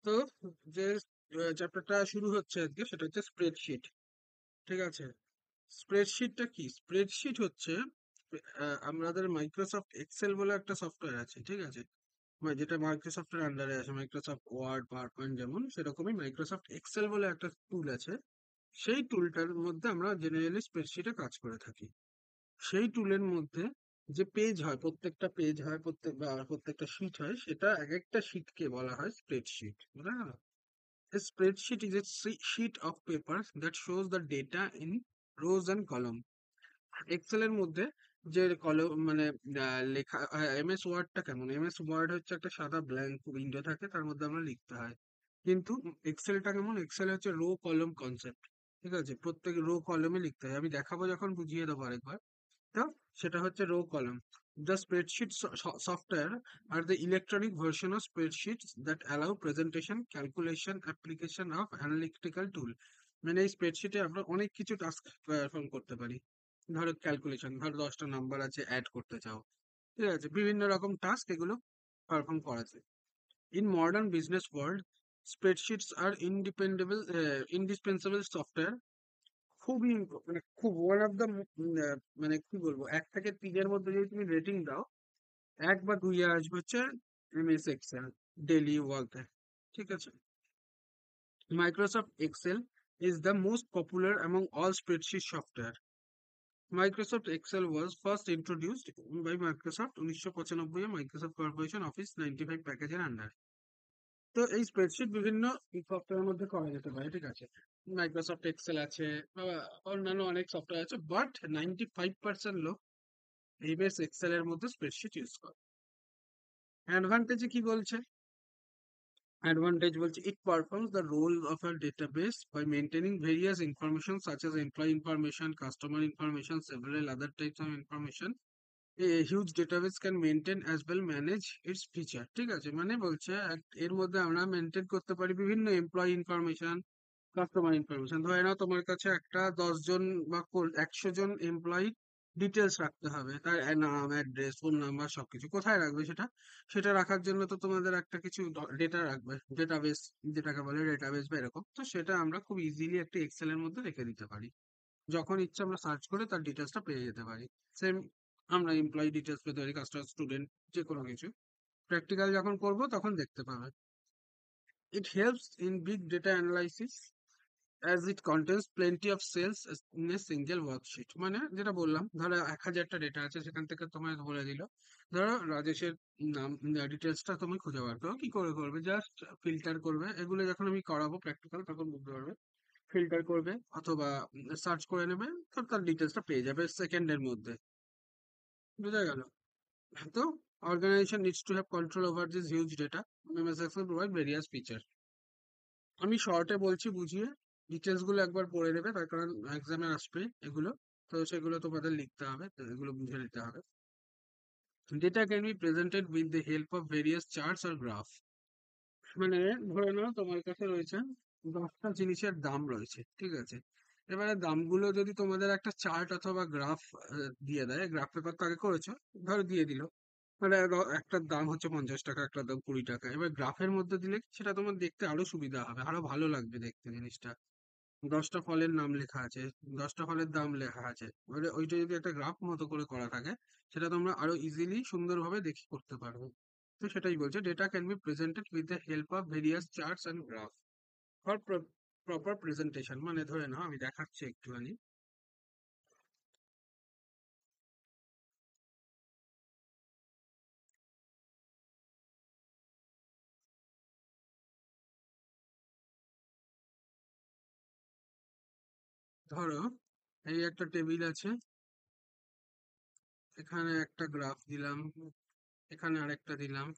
তো যে চ্যাপ্টারটা শুরু হচ্ছে আজকে সেটা হচ্ছে স্প্রেডশিট। ঠিক আছে, স্প্রেডশিটটা কি? স্প্রেডশিট হচ্ছে আমাদের মাইক্রোসফট এক্সেল বলে একটা সফটওয়্যার আছে, ঠিক আছে, যেটা মাইক্রোসফটের আন্ডারে আছে। মাইক্রোসফট ওয়ার্ড, পাওয়ার পয়েন্ট যেমন, সেরকমই মাইক্রোসফট এক্সেল বলে একটা টুল আছে। সেই টুলটার মধ্যে আমরা জেনারেলি স্প্রেডশিটে কাজ করে থাকি। সেই টুলের মধ্যে যে পেজ হয়, প্রত্যেকটা পেজ হয়, প্রত্যেকটা শিট হয়, সেটা এক একটা শিটকে বলা হয় স্প্রেডশিট, বুঝা গেল? A spreadsheet is a sheet of paper that shows the data in rows and column. Excel এর মধ্যে যে কলম মানে লেখা এমএস ওয়ার্ডটা কেমন? এমএস ওয়ার্ড হচ্ছে একটা সাদা ব্ল্যাঙ্ক উইন্ডো থাকে, তার মধ্যে আমরা লিখতে হয়। কিন্তু এক্সেলটা কেমন? এক্সেল হচ্ছে রো কলম কনসেপ্ট। ঠিক আছে, প্রত্যেক রো কলমে লিখতে হয়। আমি দেখাবো যখন, বুঝিয়ে দেবো আরেকবার। তো সেটা হচ্ছে rho column. The spreadsheet software are the electronic version of spreadsheets that allow presentation, calculation, application of analytical tool. মানে এই স্প্রেডশিটে আমরা অনেক কিছু টাস্ক পারফর্ম করতে পারি। ধরো ক্যালকুলেশন, ধরো 10টা নাম্বার আছে, অ্যাড করতে চাও, ঠিক আছে, বিভিন্ন রকম টাস্ক এগুলো পারফর্ম করা যায়। In modern business world, spreadsheets are indispensable software। খুবই মানে খুব ওয়ান অফ দ্য মানে কি বলবো, 1 থেকে 3 এর মধ্যে যদি তুমি রেটিং দাও, 1 বা 2 আসবে হচ্ছে এমএস এক্সেল ডেইলি ওয়ার্কে। ঠিক আছে, Microsoft Excel is the most popular among all spreadsheet software. Microsoft Excel was first introduced by Microsoft 1995 A Microsoft corporation office 95 প্যাকেজের আন্ডার। তো এই স্প্রেডশিট বিভিন্ন সফটওয়্যারের মধ্যে করা যেতে পারে, ঠিক আছে। মাইক্রোসফট এক্সেল আছে বা অন্যান্য অনেক সফটওয়্যার আছে, বাট 95% লোক এমএস এক্সেল এর মধ্যে স্প্রেডশিট ইউজ করে। অ্যাডভান্টেজে কি বলছে? অ্যাডভান্টেজ বলছে it performs the role of a database by maintaining various information such as employee information, customer information, several other types of information. A huge database can maintain as well manage its feature। ঠিক আছে, মানে বলছে এর মধ্যে আমরা maintain করতে পারি বিভিন্ন এমপ্লয়ি ইনফরমেশন, কাস্টমার ইনফরমেশন। ধরে নাও তোমার কাছে একটা 10 জন বা 100 জন এমপ্লয়ি ডিটেলস রাখতে হবে, তার নাম, অ্যাড্রেস, ফোন নাম্বার, সবকিছু কোথায় রাখবে সেটা? সেটা রাখার জন্য তো তোমাদের একটা কিছু ডেটা রাখবে, ডেটাবেস যেটাকে বলে, ডেটাবেস বা এরকম। তো সেটা আমরা খুব ইজিলি একটা এক্সেল এর মধ্যে রেখে দিতে পারি। যখন ইচ্ছা আমরা সার্চ করে তার ডিটেলসটা পেয়ে যেতে পারি। সেম আমরা এমপ্লয়ি ডিটেলস পেতে পারি, কাস্টমার, স্টুডেন্ট, যে কোনো কিছু। প্র্যাকটিক্যাল যখন করব তখন দেখতে পাবে। It helps in big data analysis as it contains plenty of cells in a single worksheet। মানে যেটা বললাম, ধরো 1000টা ডেটা আছে, সেখান থেকে তোমায় বলে দিল, ধরো রাজেশের নাম, ডিটেলসটা তুমি খুঁজে বার করো। কি করে করবে? জাস্ট ফিল্টার করবে। এগুলো যখন আমি করাবো প্র্যাকটিক্যাল, তখন বুঝতে পারবে। ফিল্টার করবে অথবা সার্চ করে নেবে, তো তার ডিটেলসটা পেয়ে যাবে সেকেন্ডের মধ্যে। বুঝা গেল? তো organization needs to have control over this huge data. MS Excel provide various features। আমি শর্টে বলছি বুঝিয়ে, ডিটেলস গুলো একবার পড়ে নেবে, তার কারণ এক্সামে আসবে এগুলো। তো সেগুলো তোমাদের লিখতে হবে, তো এগুলো বুঝে নিতে হবে। Data can be presented with the help of various charts আর গ্রাফ। মানে ধরে নাও তোমার কাছে রয়েছে 10টা জিনিসের দাম রয়েছে, ঠিক আছে। এবারে দামগুলো যদি তোমাদের একটা চার্ট অথবা গ্রাফ দিয়ে দেয়, গ্রাফ পেপার তো আগে করেছো, ধরো দিয়ে দিল, মানে একটার দাম হচ্ছে 50 টাকা, একটার দাম 20 টাকা। এবার গ্রাফের মধ্যে দিলে সেটা তোমার দেখতে আরো সুবিধা হবে, আরো ভালো লাগবে দেখতে জিনিসটা। 10টা ফলের নাম লেখা আছে, 10টা ফলের দাম লেখা আছে, এবারে ওইটা যদি একটা গ্রাফ মতো করে করা থাকে, সেটা তোমরা আরো ইজিলি সুন্দরভাবে দেখে করতে পারবে। তো সেটাই বলছে, data can be presented with the help of various charts and graph for proper presentation. মানে ধরে নাও আমি দেখাচ্ছি একটুখানি। ধরো এই একটা টেবিল আছে, এখানে একটা গ্রাফ দিলাম, এখানে আরেকটা দিলাম,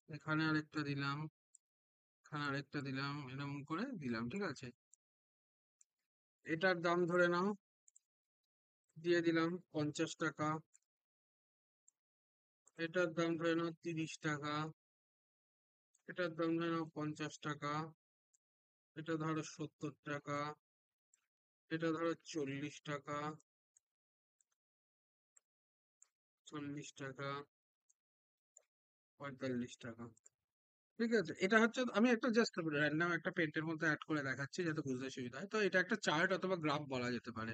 এখানে আরেকটা দিলাম, এখানে আরেকটা দিলাম, এরকম করে দিলাম, ঠিক আছে। এটার দাম ধরে নাও দিয়ে দিলাম 50 টাকা, এটার দাম ধরে নাও 30 টাকা, এটার দাম ধরে নাও 50 টাকা, এটা ধরো 70 টাকা, এটা ধরো 40 টাকা, 40 টাকা, 45 টাকা। ঠিক আছে, এটা হচ্ছে আমি একটা জাস্ট র্যান্ডম একটা পেন্টের মধ্যে অ্যাড করে দেখাচ্ছি যাতে বুঝতে সুবিধা হয়। তো এটা একটা চার্ট অথবা গ্রাফ বলা যেতে পারে।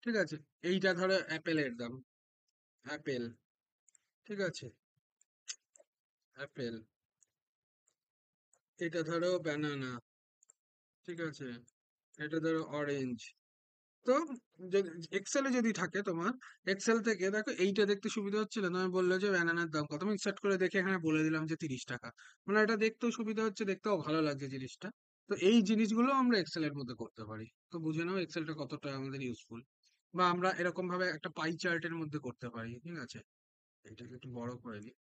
ঠিক আছে, এইটা ধরো অ্যাপেলের দাম, অ্যাপেল, ঠিক আছে, অ্যাপেল, এটা ধরো ব্যানানা, ঠিক আছে, এটা ধরো অরেঞ্জ। তো যদি এক্সেলে যদি থাকে তোমার, এক্সেল থেকে দেখো এইটা দেখতে সুবিধা হচ্ছিল না, আমি বললো যে ব্যানানার দাম কত, আমি সেট করে দেখে এখানে বলে দিলাম যে 30 টাকা। মানে এটা দেখতেও সুবিধা হচ্ছে, দেখতেও ভালো লাগছে জিনিসটা। তো এই জিনিসগুলো আমরা এক্সেলের মধ্যে করতে পারি। তো বুঝে নাও এক্সেলটা কতটা আমাদের ইউজফুল। বা আমরা এরকম ভাবে একটা পাই চার্টের মধ্যে করতে পারি। ঠিক আছে, এটাকে একটু বড় করে দিই।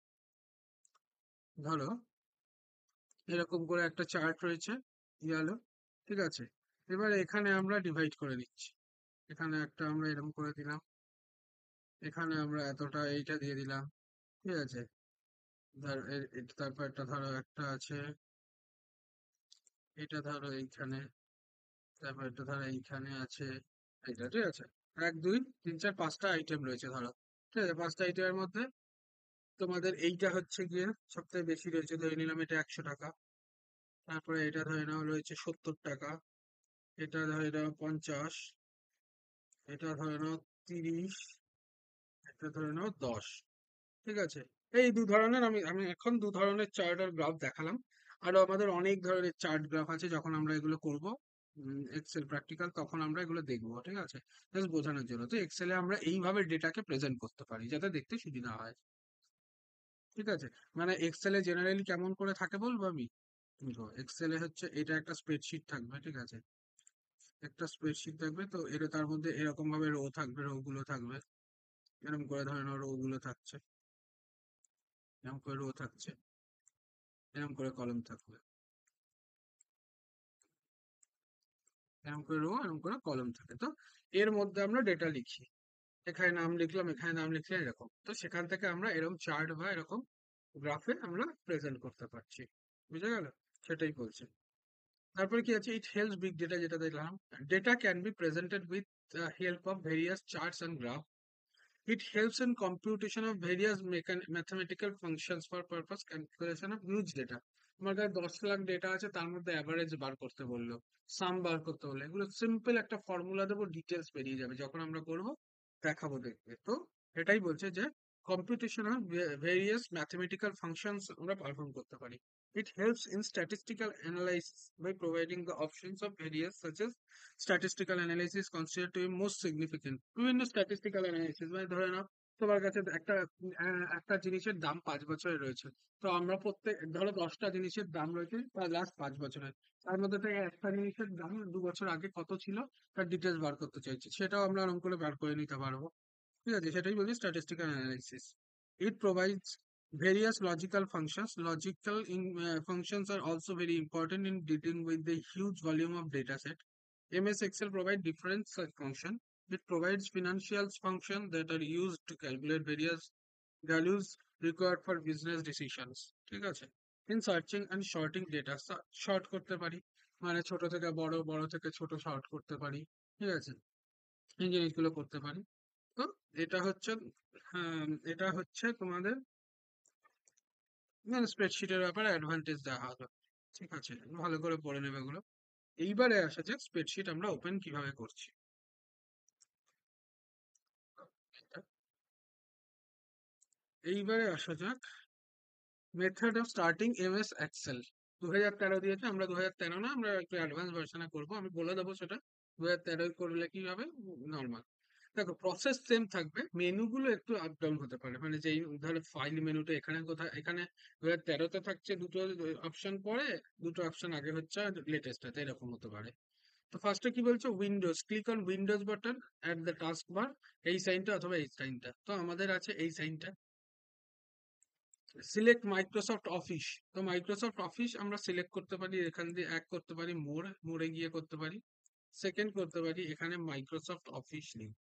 ধরো এরকম করে একটা চার্ট রয়েছে, গেল, ঠিক আছে। এবার এখানে আমরা ডিভাইড করে দিচ্ছি। এখানে একটা আমরা এরকম করে দিলাম, এখানে আমরা এতটা এইটা দিয়ে দিলাম, ঠিক আছে। তারপর একটা ধরো একটা আছে, এটা ধরো এইখানে, তারপর এটা ধরো এইখানে আছে, এটা ঠিক আছে। 1 2 3 4 5টা আইটেম রয়েছে ধরো, ঠিক আছে। 5টা আইটেমের মধ্যে তোমাদের এইটা হচ্ছে গিয়ে সব থেকে বেশি রয়েছে, ধরে নিলাম এটা 100 টাকা। তারপরে এটা ধরে নাও রয়েছে 70 টাকা, এটা ধরে নাও 50, এটা ধরে নাও 30, এটা ধরে নাও 10। ঠিক আছে, এই দু ধরনের আমি আমি এখন দু ধরনের চার্ট আর গ্রাফ দেখালাম। আরো আমাদের অনেক ধরনের চার্ট গ্রাফ আছে, যখন আমরা এগুলো করব এক্সেল প্র্যাকটিক্যাল, তখন আমরা এগুলো দেখবো। ঠিক আছে, জাস্ট বোঝানোর জন্য। তো এক্সেলে আমরা এইভাবে ডেটাকে প্রেজেন্ট করতে পারি যাতে দেখতে সুবিধা হয়। ঠিক আছে, মানে এক্সেলে জেনারেলি কেমন করে থাকে বলবো আমি। দেখো এক্সেলে হচ্ছে এটা একটা স্প্রেডশিট থাকবে, ঠিক আছে, একটা স্প্রেডশিট থাকবে। তো এটা তার মধ্যে এরকম ভাবে রো থাকবে, রো গুলো থাকবে এরকম করে, ধরে নাও রো গুলো থাকছে, এরকম করে রো থাকছে, এরকম করে কলম থাকবে, এরকম করে রো, এরকম করে কলম থাকে। তো এর মধ্যে আমরা ডেটা লিখি, এখানে নাম লিখলাম, এখানে নাম লিখলাম, এরকম। তো সেখান থেকে আমরা এরকম চার্ট বা এরকম গ্রাফে আমরা প্রেজেন্ট করতে পারছি। বুঝে গেল, সেটাই বলছে। তারপরে কি আছে, ইট হেল্পস বিগ ডেটা, যেটা দেখলাম। Data can be presented with help of various charts and graph. It helps in computation of various mathematical functions for purpose calculation of huge data. আমার কাছে 10 লাখ ডেটা আছে, তার মধ্যে অ্যাভারেজ বার করতে বললো, সাম বার করতে বললো, এগুলো সিম্পল একটা ফর্মুলা দেবো, ডিটেলস বেরিয়ে যাবে, যখন আমরা করব দেখাবো, দেখবে। তো এটাই বলছে যে computation of various mathematical functions আমরা পারফর্ম করতে পারি। It helps in statistical analysis by providing the options of various such as statistical analysis considered to be most significant. বিভিন্ন statistical analysis মানে ধরে নাও তোমার কাছে একটা জিনিসের দাম 5 বছরের রয়েছে। তো আমরা প্রত্যেক ধরো 10টা জিনিসের দাম রয়েছে লাস্ট 5 বছরের, তার মধ্যে থেকে একটা জিনিসের দাম 2 বছর আগে কত ছিল তার ডিটেলস বার করতে চাইছি, সেটাও আমরা ওরকম করে বার করে নিতে পারবো। ঠিক আছে, সেটাই বলছি statistical analysis. It provides various logical functions. Logical functions are also very important in dealing with the huge volume of data set. MS Excel provide different such function. It provides financial functions that are used to calculate various values required for business decisions. ঠিক আছে, in searching and sorting data, short করতে পারি, মানে ছোট থেকে বড়, বড় থেকে ছোট শর্ট করতে পারি। ঠিক আছে, এই জিনিসগুলো করতে পারি। তো এটা হচ্ছে, হ্যাঁ, এটা হচ্ছে তোমাদের মানে স্প্রেডশিটের ব্যাপারে অ্যাডভান্টেজ দেওয়া হলো। ঠিক আছে, ভালো করে পড়ে নেবে এগুলো। এইবারে আসা যাক স্প্রেডশিট আমরা ওপেন কিভাবে করছি। এইবারে আসা যাক method of starting MS Excel. 2013 দিয়েছে, আমরা 2013 না, আমরা একটু অ্যাডভান্স ভার্সনে করবো, আমি বলে দেবো সেটা। 2013 করলে কি হবে, নর্মাল। দেখো প্রসেস সেম থাকবে, মেনুগুলো একটু আপ ডাউন হতে পারে, মানে যেই ধরো ফাইল মেনুটা এখানে কোথায়, এখানে 2013-তে থাকছে দুটো অপশন, পরে দুটো অপশন আগে হচ্ছে লেটেস্টটাতে, এরকম হতে পারে। তো ফার্স্টে কি বলছে, Windows, click on Windows button at the task bar, এই সাইনটা অথবা এই সাইনটা। তো আমাদের আছে এই সাইনটা। সিলেক্ট মাইক্রোসফট অফিস, তো মাইক্রোসফট অফিস আমরা সিলেক্ট করতে পারি, এখান দিয়ে এক করতে পারি, মোড়ে গিয়ে করতে পারি। সেকেন্ড করতে পারি, এখানে মাইক্রোসফট অফিস লিখব,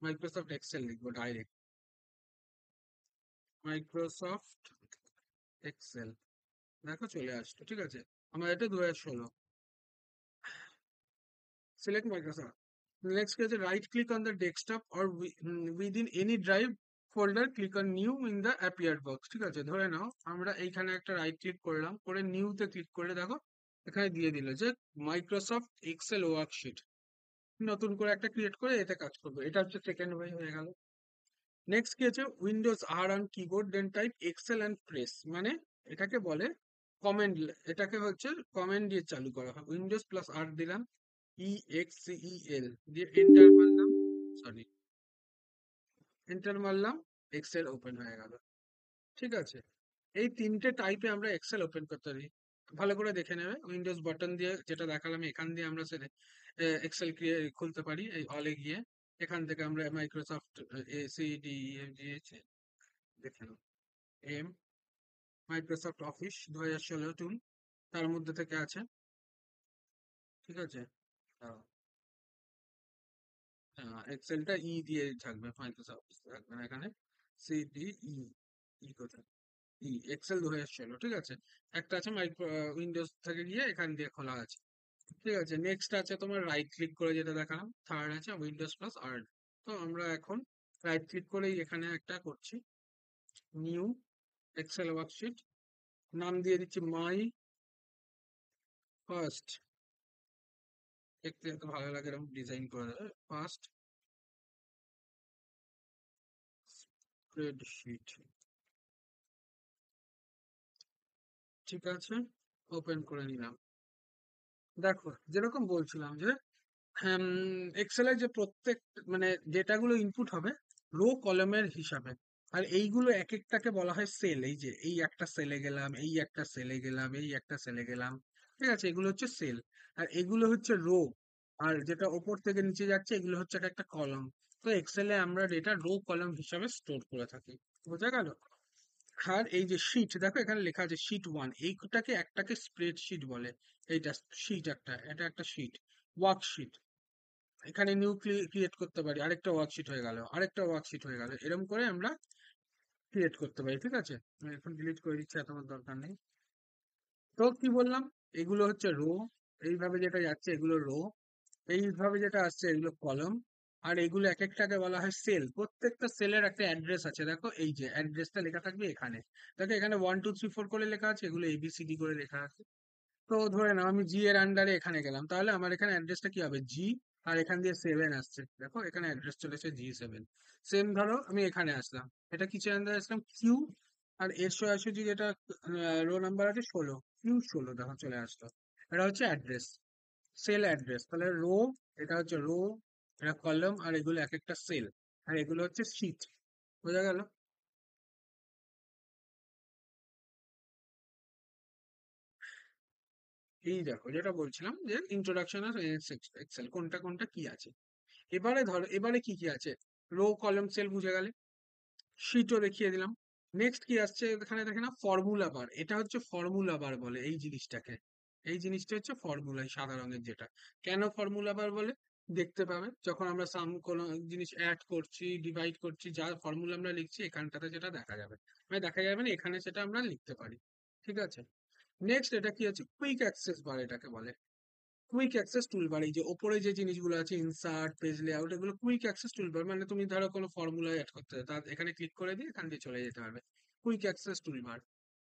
মাইক্রোসফট এক্সেল লিখবো ডাইরেক্ট, মাইক্রোসফট এক্সেল। দেখো চলে আসলো, ঠিক আছে। আমার এটা 2016। Select Microsoft. নেক্সট কি আছে, right click on the desktop or within any drive folder, click on new in the appear box. ঠিক আছে, ধরে নাও আমরা এইখানে একটা রাইট ক্লিক করলাম, করে নিউতে ক্লিক করলে দেখো এখানে দিয়ে দিল যে মাইক্রোসফট এক্সেল ওয়ার্কশিট। নতুন করে একটা ক্রিয়েট করে এতে কাজ করবো। এটা হচ্ছে সেকেন্ড ওয়ে হয়ে গেল। নেক্সট কি আছে, Windows R on keyboard then type Excel and press, মানে এটাকে বলে কমেন্ট। এটাকে হচ্ছে কমেন্ট দিয়ে চালু করা হয়। উইন্ডোজ প্লাস আর দিলাম, EXCEL দিয়ে এন্টার মারলাম, সরি এন্টার মারলাম, এক্সেল ওপেন হয়ে গেল। ঠিক আছে, এই তিনটে টাইপে আমরা এক্সেল ওপেন করতে পারি। ভালো করে দেখে নেবে, উইন্ডোজ বাটন দিয়ে যেটা দেখালাম এখান দিয়ে আমরা সেটা এক্সেল খুলতে পারি। এই অলে গিয়ে এখান থেকে আমরা মাইক্রোসফট ACDEFG দেখে নাও, এম মাইক্রোসফট অফিস 2016 টুল তার মধ্যে থেকে আছে। ঠিক আছে, এক্সেলটা দিয়ে থাকবে, মাইক্রোসফট থাকবে না এখানে, CDE কোথায়, এক্সেল 2016। ঠিক আছে, একটা আছে মাইক্রো উইন্ডোজ থেকে গিয়ে এখান দিয়ে খোলা আছে। ঠিক আছে, নেক্সট আছে তোমার রাইট ক্লিক করে যেটা দেখালাম, থার্ড আছে উইন্ডোজ প্লাস আর। তো আমরা এখন রাইট ক্লিক করেই এখানে একটা করছি, নিউ এক্সেল ওয়ার্কশিট, নাম দিয়ে দিচ্ছি মাই ফার্স্ট, দেখতে এত ভালো লাগে এরকম ডিজাইন করে দেবে, ফার্স্ট স্প্রেডশিট। ঠিক আছে, ওপেন করে নিলাম। দেখো যেরকম বলছিলাম যে এক্সেলের যে প্রত্যেক মানে ডেটাগুলো ইনপুট হবে রো কলামের হিসাবে, আর এইগুলো এক একটাকে বলা হয় সেল। এই যে এই একটা সেলে গেলাম, এই একটা সেলে গেলাম, এই একটা সেলে গেলাম। ঠিক আছে, এগুলো হচ্ছে সেল, আর এগুলো হচ্ছে রো, আর যেটা ওপর থেকে নিচে যাচ্ছে এগুলো হচ্ছে এক একটা কলাম। তো এক্সেলে আমরা ডেটা রো কলাম হিসাবে স্টোর করে থাকি। বোঝা গেল? আর এই যে শিট, দেখো এখানে লেখা আছে শিট 1, এইটাকে একটাকে স্প্রেডশিট বলে। এইটা শিট, একটা এটা একটা শিট, ওয়ার্কশিট। এখানে নিউ ক্রিয়েট করতে পারি, আরেকটা ওয়ার্কশিট হয়ে গেল, আরেকটা ওয়ার্কশিট হয়ে গেল, এরকম করে আমরা ক্রিয়েট করতে পারি। ঠিক আছে, আমি এখন ডিলিট করে দিচ্ছি, এত আমার দরকার নেই। তো কি বললাম, এগুলো হচ্ছে রো, এইভাবে যেটা যাচ্ছে এগুলো রো, এইভাবে যেটা আসছে এগুলো কলম, আর এগুলো এক একটাকে বলা হয় সেল। প্রত্যেকটা সেলের একটা অ্যাড্রেস আছে, দেখো এই যে অ্যাড্রেসটা লেখা থাকবে এখানে। দেখো এখানে 1 2 3 4 করে লেখা আছে, এগুলো ABCD করে লেখা আছে। তো ধরে নাও আমি জি এর আন্ডারে এখানে গেলাম, তাহলে আমার এখানে অ্যাড্রেসটা কি হবে, জি, আর এখান দিয়ে 7 আসছে, দেখো এখানে অ্যাড্রেস চলেছে G7। সেম ধরো আমি এখানে আসলাম, এটা কিসের আন্ডারে আসলাম, কিউ, আর এর সোজাসুজি যেটা রো নাম্বার আছে 16, Q16, দেখো চলে আসলো। এটা হচ্ছে অ্যাড্রেস, সেল অ্যাড্রেস। তাহলে রো, এটা হচ্ছে রো, এটা কলাম, আর এগুলো এক একটা সেল, আর এগুলো হচ্ছে শিট। বোঝা গেল? এই দেখো যেটা বলছিলাম যে ইন্ট্রোডাকশন অফ এক্সেল, কোনটা কোনটা কি আছে। এবারে ধরো এবারে কি কি আছে, রো কলাম সেল বুঝে গেলে, শিটও দেখিয়ে দিলাম। নেক্সট কি আসছে এখানে দেখে না, ফর্মুলা বার। এটা হচ্ছে ফর্মুলা বার বলে এই জিনিসটাকে, এই জিনিসটা হচ্ছে ফর্মুলা, সাদা রঙের যেটা। কেন ফর্মুলা বার বলে, দেখতে পাবে যখন আমরা সাম কোনো জিনিস অ্যাড করছি, ডিভাইড করছি, যা ফর্মুলা আমরা লিখছি এখানটাতে সেটা দেখা যাবে, মানে দেখা যাবে না, এখানে সেটা আমরা লিখতে পারি। ঠিক আছে, নেক্সট এটা কি আছে, কুইক অ্যাক্সেস বার এটাকে বলে। কুইক অ্যাক্সেস টুলবার, এই যে ওপরে যে জিনিসগুলো আছে ইনসার্ট, পেজ লেআউট, এগুলো কুইক অ্যাক্সেস টুলবার। মানে তুমি ধরো কোনো ফর্মুলা অ্যাড করতে হবে, তার এখানে ক্লিক করে দিয়ে এখান দিয়ে চলে যেতে পারবে, কুইক অ্যাক্সেস টুলবার।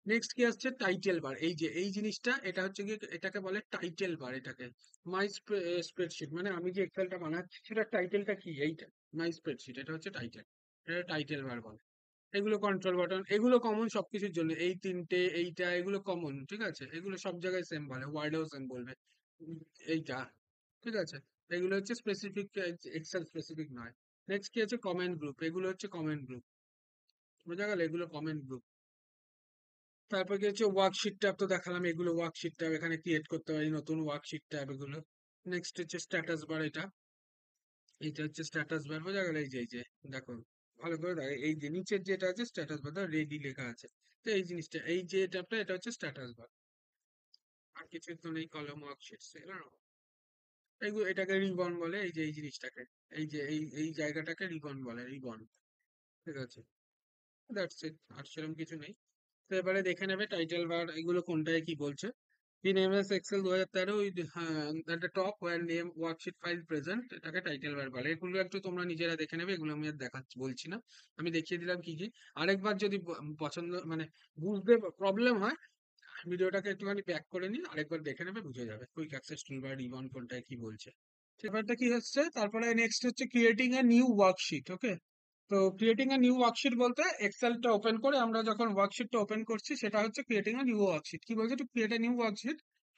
নেক্সট কি আসছে, টাইটেল বার। এই যে এই জিনিসটা, এটা হচ্ছে কি, এটাকে বলে টাইটেল বার। এটাকে মাই স্প্রেডশিট, মানে আমি যে এক্সেলটা বানাচ্ছি সেটা টাইটেলটা কি, এইটা মাই স্প্রেডশিট, এটা হচ্ছে টাইটেল, এটা টাইটেল বার বলে। এগুলো কন্ট্রোল বাটন, এগুলো কমন সবকিছুর জন্য, এই তিনটে এইটা এগুলো কমন। ঠিক আছে, এগুলো সব জায়গায় সেম বলে, ওয়ার্ডেও সেম বলবে এইটা। ঠিক আছে, এগুলো হচ্ছে স্পেসিফিক, এক্সেল স্পেসিফিক নয়। নেক্সট কি আছে, কমেন্ট গ্রুপ, এগুলো হচ্ছে কমেন্ট গ্রুপ। বোঝা গেল, এগুলো কমেন্ট গ্রুপ। তারপর কি হচ্ছে, ওয়ার্কশিট ট্যাব তো দেখালাম, এগুলো ওয়ার্কশিট ট্যাব, এখানে ক্রিয়েট করতে পারি নতুন ওয়ার্কশিট ট্যাব এগুলো। নেক্সট হচ্ছে স্ট্যাটাস বার, এটা এইটা হচ্ছে স্ট্যাটাস বার। বোঝা গেল, এই যে দেখো ভালো করে দেখো, এই যে নিচের যেটা আছে স্ট্যাটাস বার, রেডি লেখা আছে। তো এই জিনিসটা, এই যে ট্যাবটা, এটা হচ্ছে স্ট্যাটাস বার। আর কিছু তো নেই, কলম ওয়ার্কশিট, এইগুলো, এটাকে রিবন বলে, এই যে এই জিনিসটাকে, এই যে এই জায়গাটাকে রিবন বলে, রিবন। ঠিক আছে, দ্যাটস ইট, আর সেরকম কিছু নেই। তো এবারে দেখে নেবে টাইটেল বার এগুলো কোনটায় কি বলছে। In MS Excel 2013 at the top where name worksheet file present এটাকে টাইটেল বার বলে। এগুলো একটু তোমরা নিজেরা দেখে নেবে, এগুলো আমি আর দেখাচ্ছি বলছি না, আমি দেখিয়ে দিলাম কি কি। আরেকবার যদি পছন্দ মানে বুঝতে প্রবলেম হয়, ভিডিওটাকে একটুখানি ব্যাক করে নিয়ে আরেকবার দেখে নেবে, বুঝে যাবে কুইক অ্যাক্সেস টুলবার রিবন কোনটায় কি বলছে। ব্যাপারটা কি হচ্ছে, তারপরে নেক্সট হচ্ছে ক্রিয়েটিং এ নিউ ওয়ার্কশিট। ওকে, তো ক্রিয়েটিং এ নিউ ওয়ার্কশিট বলতে এক্সেলটা ওপেন করে আমরা যখন ওয়ার্কশিটটা ওপেন করছি সেটা হচ্ছে ক্রিয়েটিং এ নিউ ওয়ার্কশিট। কি বলছে, to create a new worksheet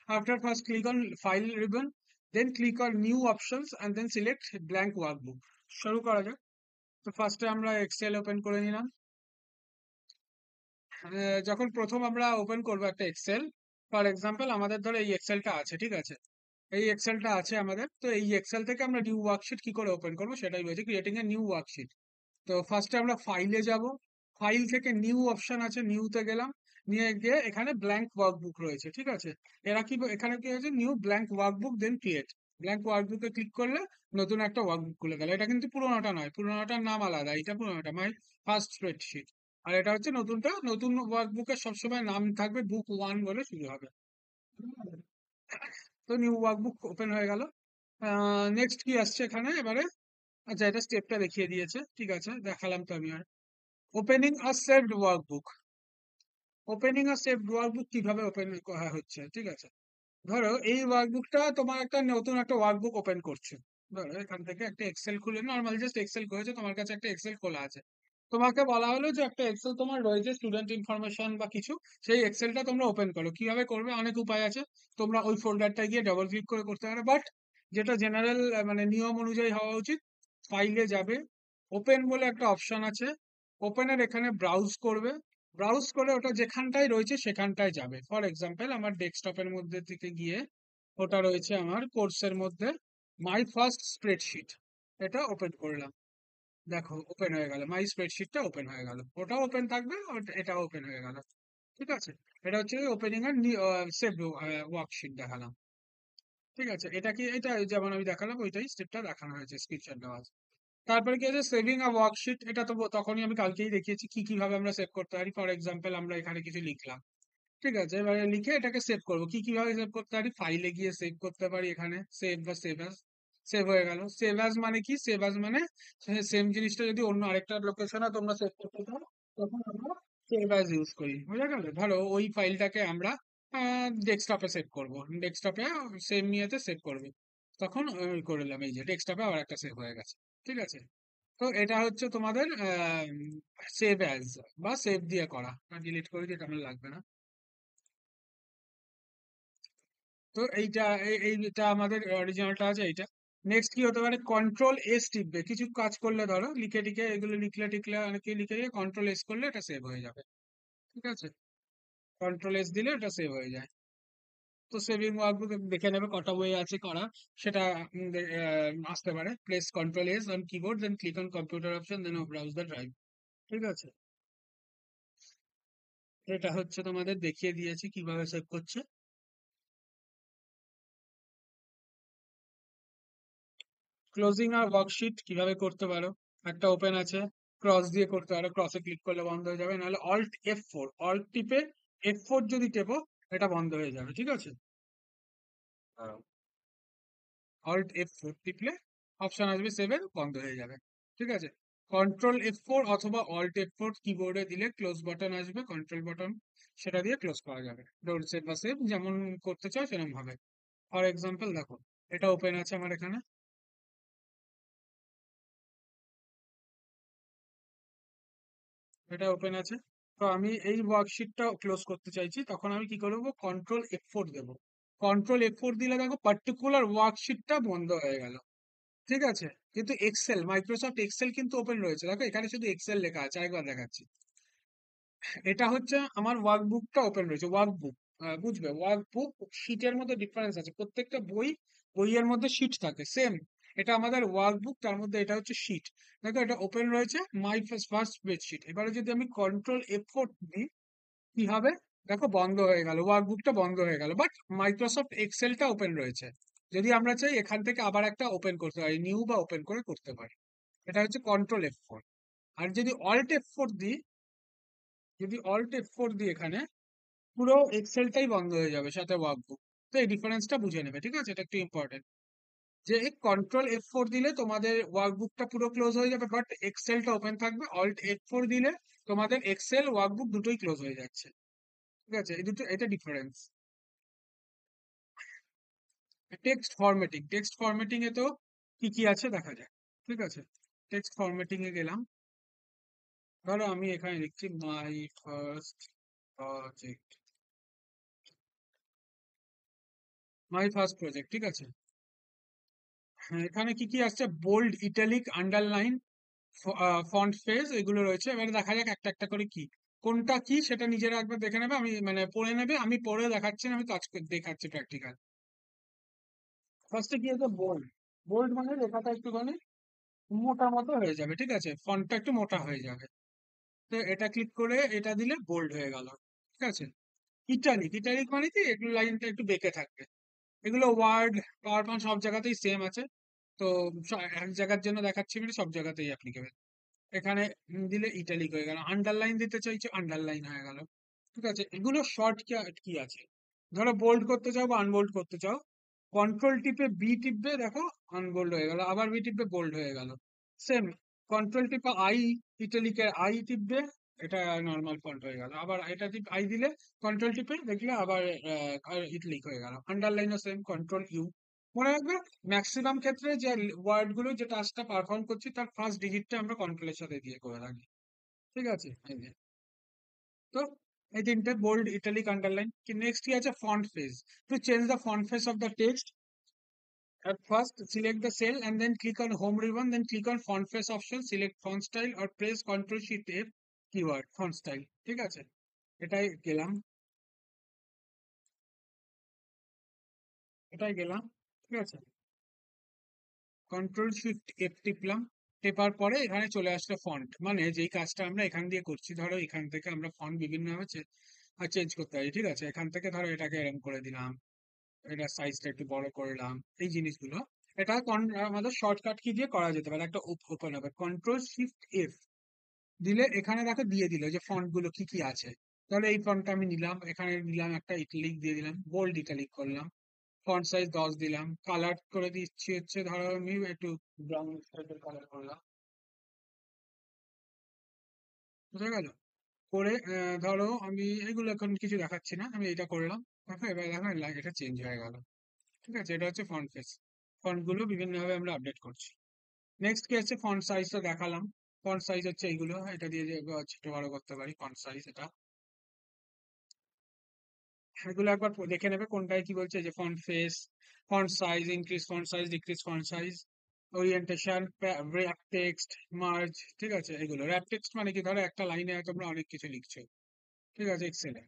after first click on file ribbon, then click on new options and then select blank workbook. শুরু করা যাক। তো ফার্স্টে আমরা এক্সেল ওপেন করে নিলাম। যখন প্রথম আমরা ওপেন করবো একটা এক্সেল, ফর এক্সাম্পল আমাদের ধরো এই এক্সেলটা আছে, ঠিক আছে, এই এক্সেলটা আছে আমাদের, তো এই এক্সেল থেকে আমরা নিউ ওয়ার্কশিট কি করে ওপেন করবো সেটাই বলছি, ক্রিয়েটিং এ নিউ ওয়ার্কশিট। তো ফার্স্টে আমরা ফাইলে যাব, ফাইল থেকে নিউ অপশন আছে, নিউতে গেলাম, নিয়ে গিয়ে এখানে ব্ল্যাঙ্ক ওয়ার্কবুক রয়েছে, ঠিক আছে। এখানে কি হয়েছে, নিউ ব্ল্যাঙ্ক ওয়ার্কবুক দেন ক্রিয়েট। ব্ল্যাঙ্ক ওয়ার্কবুকে ক্লিক করলে নতুন একটা ওয়ার্কবুক খুলে গেল। এটা কিন্তু পুরোনোটা নয়, পুরোনোটার নাম আলাদা, এটা পুরোনোটা মাই ফার্স্ট স্প্রেডশিট। আর এটা হচ্ছে নতুনটা, নতুন ওয়ার্কবুকের সবসময় নাম থাকবে বুক 1 বলে শুরু হবে। তো নিউ ওয়ার্কবুক ওপেন হয়ে গেল। নেক্সট কি আসছে এখানে এবারে, আচ্ছা এটা স্টেপটা দেখিয়ে দিয়েছে, ঠিক আছে, দেখালাম তো আমি আর। ওপেনিং আ সেভড ওয়ার্কবুক। ওপেনিং আ সেভড ওয়ার্কবুক কিভাবে ওপেন করা হচ্ছে, ঠিক আছে। ধরো এই ওয়ার্কবুকটা তোমার একটা নতুন একটা ওয়ার্কবুক ওপেন করছে। ধরো এখান থেকে একটা এক্সেল খুলে, নর্মাল জাস্ট এক্সেল করেছে, তোমার কাছে একটা এক্সেল খোলা আছে। তোমাকে বলা হলো যে একটা এক্সেল তোমার রয়েছে স্টুডেন্ট ইনফরমেশন বা কিছু, সেই এক্সেলটা তোমরা ওপেন করো। কিভাবে করবে, অনেক উপায় আছে। তোমরা ওই ফোল্ডারটা গিয়ে ডাবল ক্লিক করে করতে পারো, বাট যেটা জেনারেল মানে নিয়ম অনুযায়ী হওয়া উচিত, ফাইলে যাবে, ওপেন বলে একটা অপশন আছে, ওপেনের এখানে ব্রাউজ করবে, ব্রাউজ করে ওটা যেখানটায় রয়েছে সেখানটায় যাবে। ফর এক্সাম্পল আমার ডেস্কটপের মধ্যে থেকে গিয়ে ওটা রয়েছে আমার কোর্সের মধ্যে, মাই ফার্স্ট স্প্রেডশিট, এটা ওপেন করলাম। দেখো ওপেন হয়ে গেল, মাই স্প্রেডশিটটা ওপেন হয়ে গেল, ওটাও ওপেন থাকবে, এটা ওপেন হয়ে গেল, ঠিক আছে। এটা হচ্ছে ওপেনিং এর সেভ ওয়ার্কশিট দেখালাম, ঠিক আছে। এটা কি, এটা যেমন আমি দেখালাম ওইটাই স্টেপটা দেখানো হয়েছে, স্ক্রিনশট দেওয়া আছে। তারপরে কি আছে, সেভিং আ ওয়ার্কশিট। এটা তো তখনই আমি কালকেই দেখিয়েছি কি কিভাবে আমরা সেভ করতে পারি। ফর এক্সাম্পল আমরা এখানে কিছু লিখলাম, ঠিক আছে, এবারে লিখে এটাকে সেভ করবো। কি কিভাবে সেভ করতে পারি, ফাইলে গিয়ে সেভ করতে পারি, এখানে সেভ বা সেভ অ্যাজ, সেভ হয়ে গেল। সেভ অ্যাজ মানে কি, সেভ অ্যাজ মানে সেম জিনিসটা যদি অন্য আরেকটা লোকেশনে তোমরা সেভ করতে চাও, তখন আমরা সেভ অ্যাজ ইউজ করি, বুঝা গেল। ধরো ওই ফাইলটাকে আমরা ডেস্কটপে সেভ করবো, ডেস্কটপে সেম ইয়েতে সেভ করবো, তখন করলাম, এই যে ডেস্কটপে আবার একটা সেভ হয়ে গেছে, ঠিক আছে। তো এটা হচ্ছে তোমাদের সেভ অ্যাজ বা সেভ দিয়ে করা। ডিলিট করে দিতে আমার লাগবে না। তো এইটা আমাদের অরিজিনালটা আছে এইটা। নেক্সট কি হতে পারে, কন্ট্রোল এস টিপবে কিছু কাজ করলে, ধরো লিখে টিখে এগুলো লিখলে টিখলে অনেকে লিখে দিয়ে কন্ট্রোল এস করলে এটা সেভ হয়ে যাবে, ঠিক আছে। কন্ট্রোল এস দিলে এটা সেভ হয়ে যায়। তো সেভিং ওয়ার্কবুক দেখে নেবে কটা বই আছে করা, সেটা আসতে পারে। Press control S on keyboard, then click on computer option, then browse the drive, ঠিক আছে। এটা হচ্ছে তোমাদের দেখিয়ে দিয়েছি কিভাবে সেভ করছে। ক্লোজিং আর ওয়ার্কশিট কিভাবে করতে পারো, একটা ওপেন আছে, ক্রস দিয়ে করতে পারো, ক্রসে ক্লিক করলে বন্ধ হয়ে যাবে, নাহলে অল্ট F4, অল্ট টিপে F4 যদি টেপো এটা বন্ধ হয়ে যাবে, ঠিক আছে। অল্ট F4 টিপলে অপশন আসবে 7, বন্ধ হয়ে যাবে, ঠিক আছে। কন্ট্রোল F4 অথবা অল্ট F4 কিবোর্ডে দিলে ক্লোজ বাটন আসবে, কন্ট্রোল বাটন, সেটা দিয়ে ক্লোজ করা যাবে। ডোর সেভ বা সেভ যেমন করতে চাও সেরকম ভাবে। ফর এক্সাম্পল দেখো, এটা ওপেন আছে আমার এখানে, এটা ওপেন আছে। তো আমি এই ওয়ার্কশিটটা ক্লোজ করতে চাইছি, তখন আমি কি করবো, কন্ট্রোল F4 দেবো। কন্ট্রোল F4 দিলে দেখো পার্টিকুলার ওয়ার্কশিটটা বন্ধ হয়ে গেল, ঠিক আছে। কিন্তু এক্সেল, মাইক্রোসফট এক্সেল কিন্তু ওপেন রয়েছে, দেখো এখানে শুধু এক্সেল লেখা আছে, আরেকবার দেখাচ্ছি। এটা হচ্ছে আমার ওয়ার্কবুকটা ওপেন রয়েছে, ওয়ার্কবুক, বুঝবে, ওয়ার্কবুক শিটের মধ্যে ডিফারেন্স আছে, প্রত্যেকটা বইয়ের মধ্যে শিট থাকে সেম। এটা আমাদের ওয়ার্কবুক, তার মধ্যে এটা হচ্ছে শিট। দেখো এটা ওপেন রয়েছে, মাই ফার্স্ট স্প্রেডশিট। এবারে যদি আমি কন্ট্রোল F4 দিই, কি হবে, দেখো বন্ধ হয়ে গেল, ওয়ার্কবুকটা বন্ধ হয়ে গেল, বাট মাইক্রোসফট এক্সেলটা ওপেন রয়েছে। যদি আমরা চাই এখান থেকে আবার একটা ওপেন করতে পারি, নিউ বা ওপেন করে করতে পারি। এটা হচ্ছে কন্ট্রোল F4। আর যদি অল্ট F4 দিই, যদি অল্ট F4 দিই এখানে, পুরো এক্সেলটাই বন্ধ হয়ে যাবে সাথে ওয়ার্কবুক। তো এই ডিফারেন্সটা বুঝে নেবে, ঠিক আছে? এটা একটু ইম্পর্টেন্ট, যে কন্ট্রোল F4 দিলে তোমাদের ওয়ার্কবুকটা পুরো ক্লোজ হয়ে যাবে, বাট এক্সেলটা ওপেন থাকবে। অল্ট F4 দিলে তোমাদের এক্সেল ওয়ার্কবুক দুটোই ক্লোজ হয়ে যাচ্ছে, ঠিক আছে? এই দুটো, এটা ডিফারেন্স। টেক্সট ফরম্যাটিং এ তো কি কি আছে দেখা যায়, ঠিক আছে? টেক্সট ফরম্যাটিং এ গেলাম। ধরো আমি এখানে লিখছি মাই ফার্স্ট প্রজেক্ট, ঠিক আছে? হ্যাঁ, এখানে কি কি আসছে? Bold, italic, underline, font face, এগুলো রয়েছে। এবারে দেখা যাক একটা একটা করে কি কোনটা কি সেটা নিজেরা একবার দেখে নেবে। আমি মানে পড়ে নেবে, আমি পড়ে দেখাচ্ছি না, আমি কাজ করে দেখাচ্ছি প্র্যাকটিক্যাল। ফার্স্টে কি আছে? বোল্ড। বোল্ড মানে লেখাটা একটুখানি মোটা মতো হয়ে যাবে, ঠিক আছে? ফন্টটা একটু মোটা হয়ে যাবে। তো এটা ক্লিক করে এটা দিলে বোল্ড হয়ে গেল, ঠিক আছে? ইটালিক, ইটালিক মানে কি একটু লাইনটা একটু বেঁকে থাকবে। এগুলো ওয়ার্ড, পাওয়ার পয়েন্ট সব জায়গাতেই সেম আছে। তো এক জায়গার জন্য দেখাচ্ছি মানে সব জায়গাতেই অ্যাপ্লিকেবল। এখানে দিলে ইটালিক হয়ে গেল। আন্ডারলাইন দিতে চাইছো, আন্ডারলাইন হয়ে গেল, ঠিক আছে? এগুলো শর্ট কি কি আছে? ধরো বোল্ড করতে চাও বা আনবোল্ড করতে চাও, কন্ট্রোল টিপে বি টিপবে, দেখো আনবোল্ড হয়ে গেল। আবার বি টিপবে, বোল্ড হয়ে গেল। সেম, কন্ট্রোল টিপে আই, ইটালিকের আই টিপবে, এটা নর্মাল ফন্ট হয়ে গেল। আবার এটা টিপ আই দিলে, কন্ট্রোল টিপে দেখলে আবার ইটালিক হয়ে গেল। আন্ডারলাইনও সেম, কন্ট্রোল ইউ। মনে রাখবে, ম্যাক্সিমাম ক্ষেত্রে যে ওয়ার্ড গুলো যে টাস্কটা পারফর্ম করছি তার ফার্স্ট ডিজিটটা আমরা কন্ট্রোলের সাথে দিয়ে করে থাকি, ঠিক আছে? এই যে, তো এই তিনটে বোল্ড, ইটালিক, আন্ডারলাইন। কি নেক্সট কি আছে? Font phase. To change the font phase of the text, at first select the cell and then click on home ribbon, then click on font face option, select font style or press ctrl shift F keyword font style, ঠিক আছে? এটাই গেলাম, এটাই গেলাম, ঠিক আছে? Control shift F টিপলাম। টেপার পরে এখানে চলে আসলো ফন্ট, মানে যেই কাজটা আমরা এখান দিয়ে করছি। ধরো এখান থেকে আমরা ফন্ট বিভিন্ন ভাবে চেঞ্জ করতে পারি, ঠিক আছে? এখান থেকে ধরো এটাকে এরকম করে দিলাম, এটা সাইজটা একটু বড় করলাম, এই জিনিসগুলো। এটা আমাদের শর্টকাট কি দিয়ে করা যেতে পারে? একটা ওপেন হবে, কন্ট্রোল শিফট এফ দিলে এখানে দেখো দিয়ে দিল যে ফন্ট গুলো কি কি আছে। তাহলে এই ফন্টটা আমি নিলাম, এখানে নিলাম একটা ইটালিক দিয়ে দিলাম, বোল্ড ইটালিক করলাম, ফন্ট সাইজ 10 দিলাম, কালার করে দিচ্ছি হচ্ছে ধরো আমি একটু ব্রাউন টাইপের কালার করলাম, বুঝা গেল? করে ধরো আমি এগুলো এখন কিছু দেখাচ্ছি না, আমি এটা করলাম। দেখো এবার দেখো এটা চেঞ্জ হয়ে গেল, ঠিক আছে? এটা হচ্ছে ফন্ট ফেস। ফন্ট গুলো বিভিন্ন ভাবে আমরা আপডেট করছি। নেক্সট কি হচ্ছে? ফন্ট সাইজ তো দেখালাম। ফন্ট সাইজ হচ্ছে এইগুলো, এটা দিয়ে যে ছোট বড় করতে পারি ফন্ট সাইজ। এটা এগুলো একবার দেখে নেবে কোনটায় কি বলছে। যে font face, font size, increase font size, decrease font size, orientation, rap text, merge, ঠিক আছে? এগুলো র্যাপ টেক্সট মানে কি? ধরো একটা লাইনে তোমরা অনেক কিছু লিখছো, ঠিক আছে, এক্সেলে।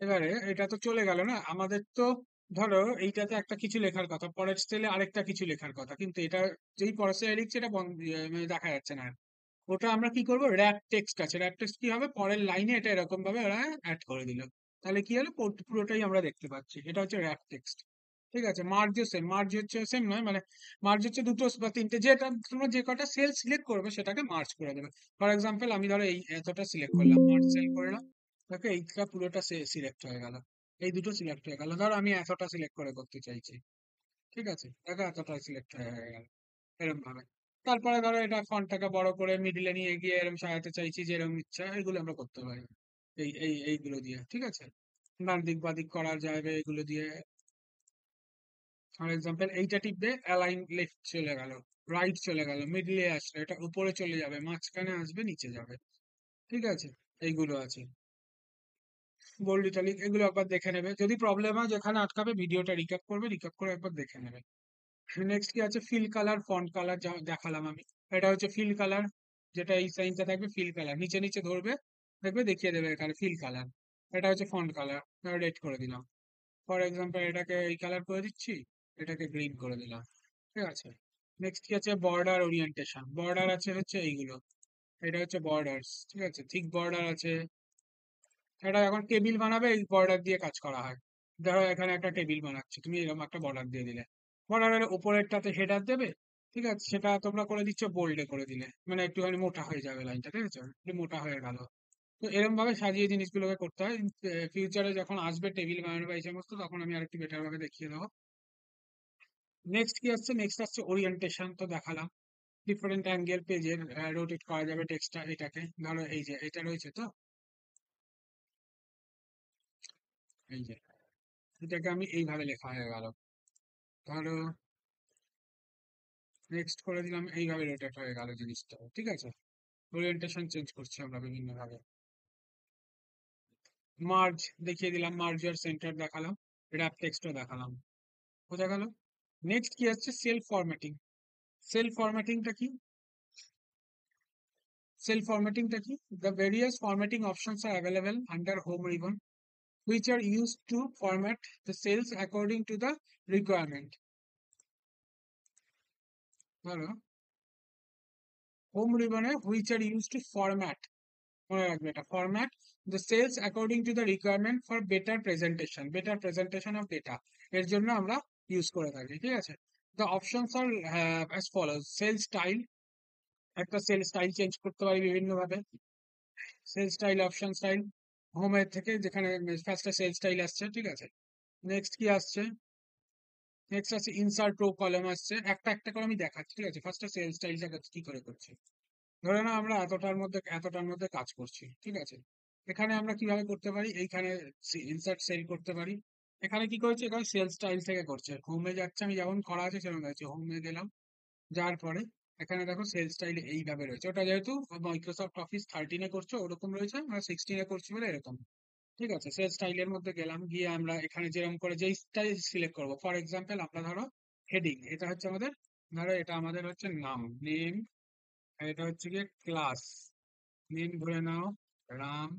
এবারে এটা তো চলে গেল না আমাদের তো। ধরো এইটাতে একটা কিছু লেখার কথা, পরের স্টেলে আরেকটা কিছু লেখার কথা, কিন্তু এটা যেই পরের স্টেলে লিখছে এটা বন্ধ, মানে দেখা যাচ্ছে না আর। ওটা আমরা কি করব? র্যাপ টেক্সট আছে, র্যাপ টেক্সট কি হবে? পরের লাইনে এটা এরকম ভাবে ওরা অ্যাড করে দিল, তাহলে কি হলো? পুরোটাই আমরা দেখতে পাচ্ছি। এটা হচ্ছে র্যাপ টেক্সট, ঠিক আছে? মার্জও সেম, মার্জ হচ্ছে সেম নয়, মানে মার্জ হচ্ছে দুটো বা তিনটে, যেটা তোমরা যে কটা সেল সিলেক্ট করবে সেটাকে মার্জ করে দেবে। ফর এক্সাম্পল আমি ধরো এই এতটা সিলেক্ট করলাম, মার্জ সেল করলাম, দেখো এইটা পুরোটা সিলেক্ট হয়ে গেল, এই দুটো সিলেক্ট হয়ে গেল। ধরো আমি এতটা সিলেক্ট করে করতে চাইছি, ঠিক আছে? দেখো এতটা সিলেক্ট হয়ে গেল এরকম ভাবে। তারপরে ধরো এটা ফন্টটাকে বড় করে মিডিলে নিয়ে গিয়ে এরকম সাজাতে চাইছি, যে এরকম ইচ্ছা, এগুলো আমরা করতে পারি এইগুলো দিয়ে, ঠিক আছে? ডান দিক বাদিক করা যাবে এগুলো দিয়ে। ফর এক্সাম্পল এইটা টিপবে, অ্যালাইন লেফট চলে গেল, রাইট চলে গেল, মিডলে আসলে এটা উপরে চলে যাবে, মাঝখানে আসবে, নিচে যাবে, ঠিক আছে? এইগুলো আছে। বোল্ড ইটালিক এগুলো একবার দেখে নেবে, যদি প্রবলেম হয় যেখানে আটকাবে ভিডিওটা রিক্যাপ করবে, রিক্যাপ করে একবার দেখে নেবে। নেক্সট কি আছে? ফিল কালার, ফন্ট কালার, যা দেখালাম আমি। এটা হচ্ছে ফিল কালার, যেটা এই সাইনটা থাকবে ফিল কালার, নিচে নিচে ধরবে, দেখবে দেখিয়ে দেবে এখানে ফিল কালার। এটা হচ্ছে ফন্ট কালার, রেড করে দিলাম। ফর এক্সাম্পল এটাকে এই কালার করে দিচ্ছি, এটাকে গ্রিন করে দিলাম, ঠিক আছে? নেক্সট কি আছে? Border orientation. বর্ডার আছে হচ্ছে এইগুলো, এটা হচ্ছে বর্ডার্স, ঠিক আছে? থিক বর্ডার আছে। এটা এখন টেবিল বানাবে, এই বর্ডার দিয়ে কাজ করা হয়। ধরো এখানে একটা টেবিল বানাচ্ছে, তুমি এরকম একটা বর্ডার দিয়ে দিলে, বর্ডারের উপরেরটাতে হেডার দেবে, ঠিক আছে? সেটা তোমরা করে দিচ্ছ বোল্ডে করে দিলে, মানে একটুখানি মোটা হয়ে যাবে লাইনটা, ঠিক আছে? একটু মোটা হয়ে গেল। তো এরকম ভাবে সাজিয়ে জিনিসগুলোকে করতে হয়। ফিউচারে যখন আসবে টেবিল বানানো বা এই সমস্ত, তখন আমি আরেকটু বেটার ভাবে দেখিয়ে দেবো। নেক্সট কি আসছে? নেক্সট আসছে ওরিয়েন্টেশন। তো দেখালাম ডিফারেন্ট অ্যাঙ্গেল পেজের রোটেট করা যাবে টেক্সটটা। এটাকে ধরো এই যে এটা রয়েছে, তো এই যে এটাকে আমি এইভাবে লেখা হয়ে গেল। ধরো নেক্সট করে দিলাম, এইভাবে রোটেট হয়ে গেল জিনিসটা, ঠিক আছে। ওরিয়েন্টেশন চেঞ্জ করছি আমরা বিভিন্ন ভাবে। মার্জ দেখিয়ে দিলাম, মার্জ আর সেন্টার দেখালাম, র্যাপ টেক্সটও দেখালাম। বোঝা গেল? নেক্সট কি হচ্ছে? Sell formatting. সেল ফরম্যাটিংটা কি? সেল ফরম্যাটিংটা কি? The various formatting options are available under home ribbon, which are used to format the cells according to the requirement. ধরো home রিবনে which are used to format, মনে রাখবে এটা, format the cells according to the requirement for better presentation of data, এর জন্য আমরা use করে থাকি, ঠিক আছে। The options are as follows: cell style, একটা সেল স্টাইল চেঞ্জ করতে পারি বিভিন্ন ভাবে। সেল স্টাইল, অপশন স্টাইল, হোমের থেকে যেখানে ফার্স্টে সেল স্টাইল আসছে, ঠিক আছে। নেক্সট কি আসছে? নেক্সট আছে ইনসার্ট রো কলাম আসছে। একটা একটা করে আমি দেখাচ্ছি, ঠিক আছে। ফার্স্টে সেল স্টাইলটা কি করে করছি। ধরে নাও আমরা এতটার মধ্যে কাজ করছি, ঠিক আছে। এখানে আমরা কিভাবে করতে পারি? এইখানে ইনসার্ট সেল করতে পারি। এখানে কি করেছি? এখানে সেল স্টাইল থেকে করছে, হোমে যাচ্ছে, আমি যেমন করা আছে সেরকম আছে, হোমে গেলাম, যাওয়ার পরে এখানে দেখো সেল স্টাইল এইভাবে রয়েছে। ওটা যেহেতু মাইক্রোসফট অফিস 13-এ করছো ওরকম রয়েছে, আমরা 16-এ করছি বলে এরকম, ঠিক আছে। সেল স্টাইলের মধ্যে গেলাম, গিয়ে আমরা এখানে যেরকম করে যেই স্টাইল সিলেক্ট করবো, ফর এক্সাম্পল আমরা ধরো হেডিং, এটা হচ্ছে আমাদের, ধরো এটা আমাদের হচ্ছে নাম, নেম, আর এটা হচ্ছে গিয়ে ক্লাস, নেম ধরে নাও রাম,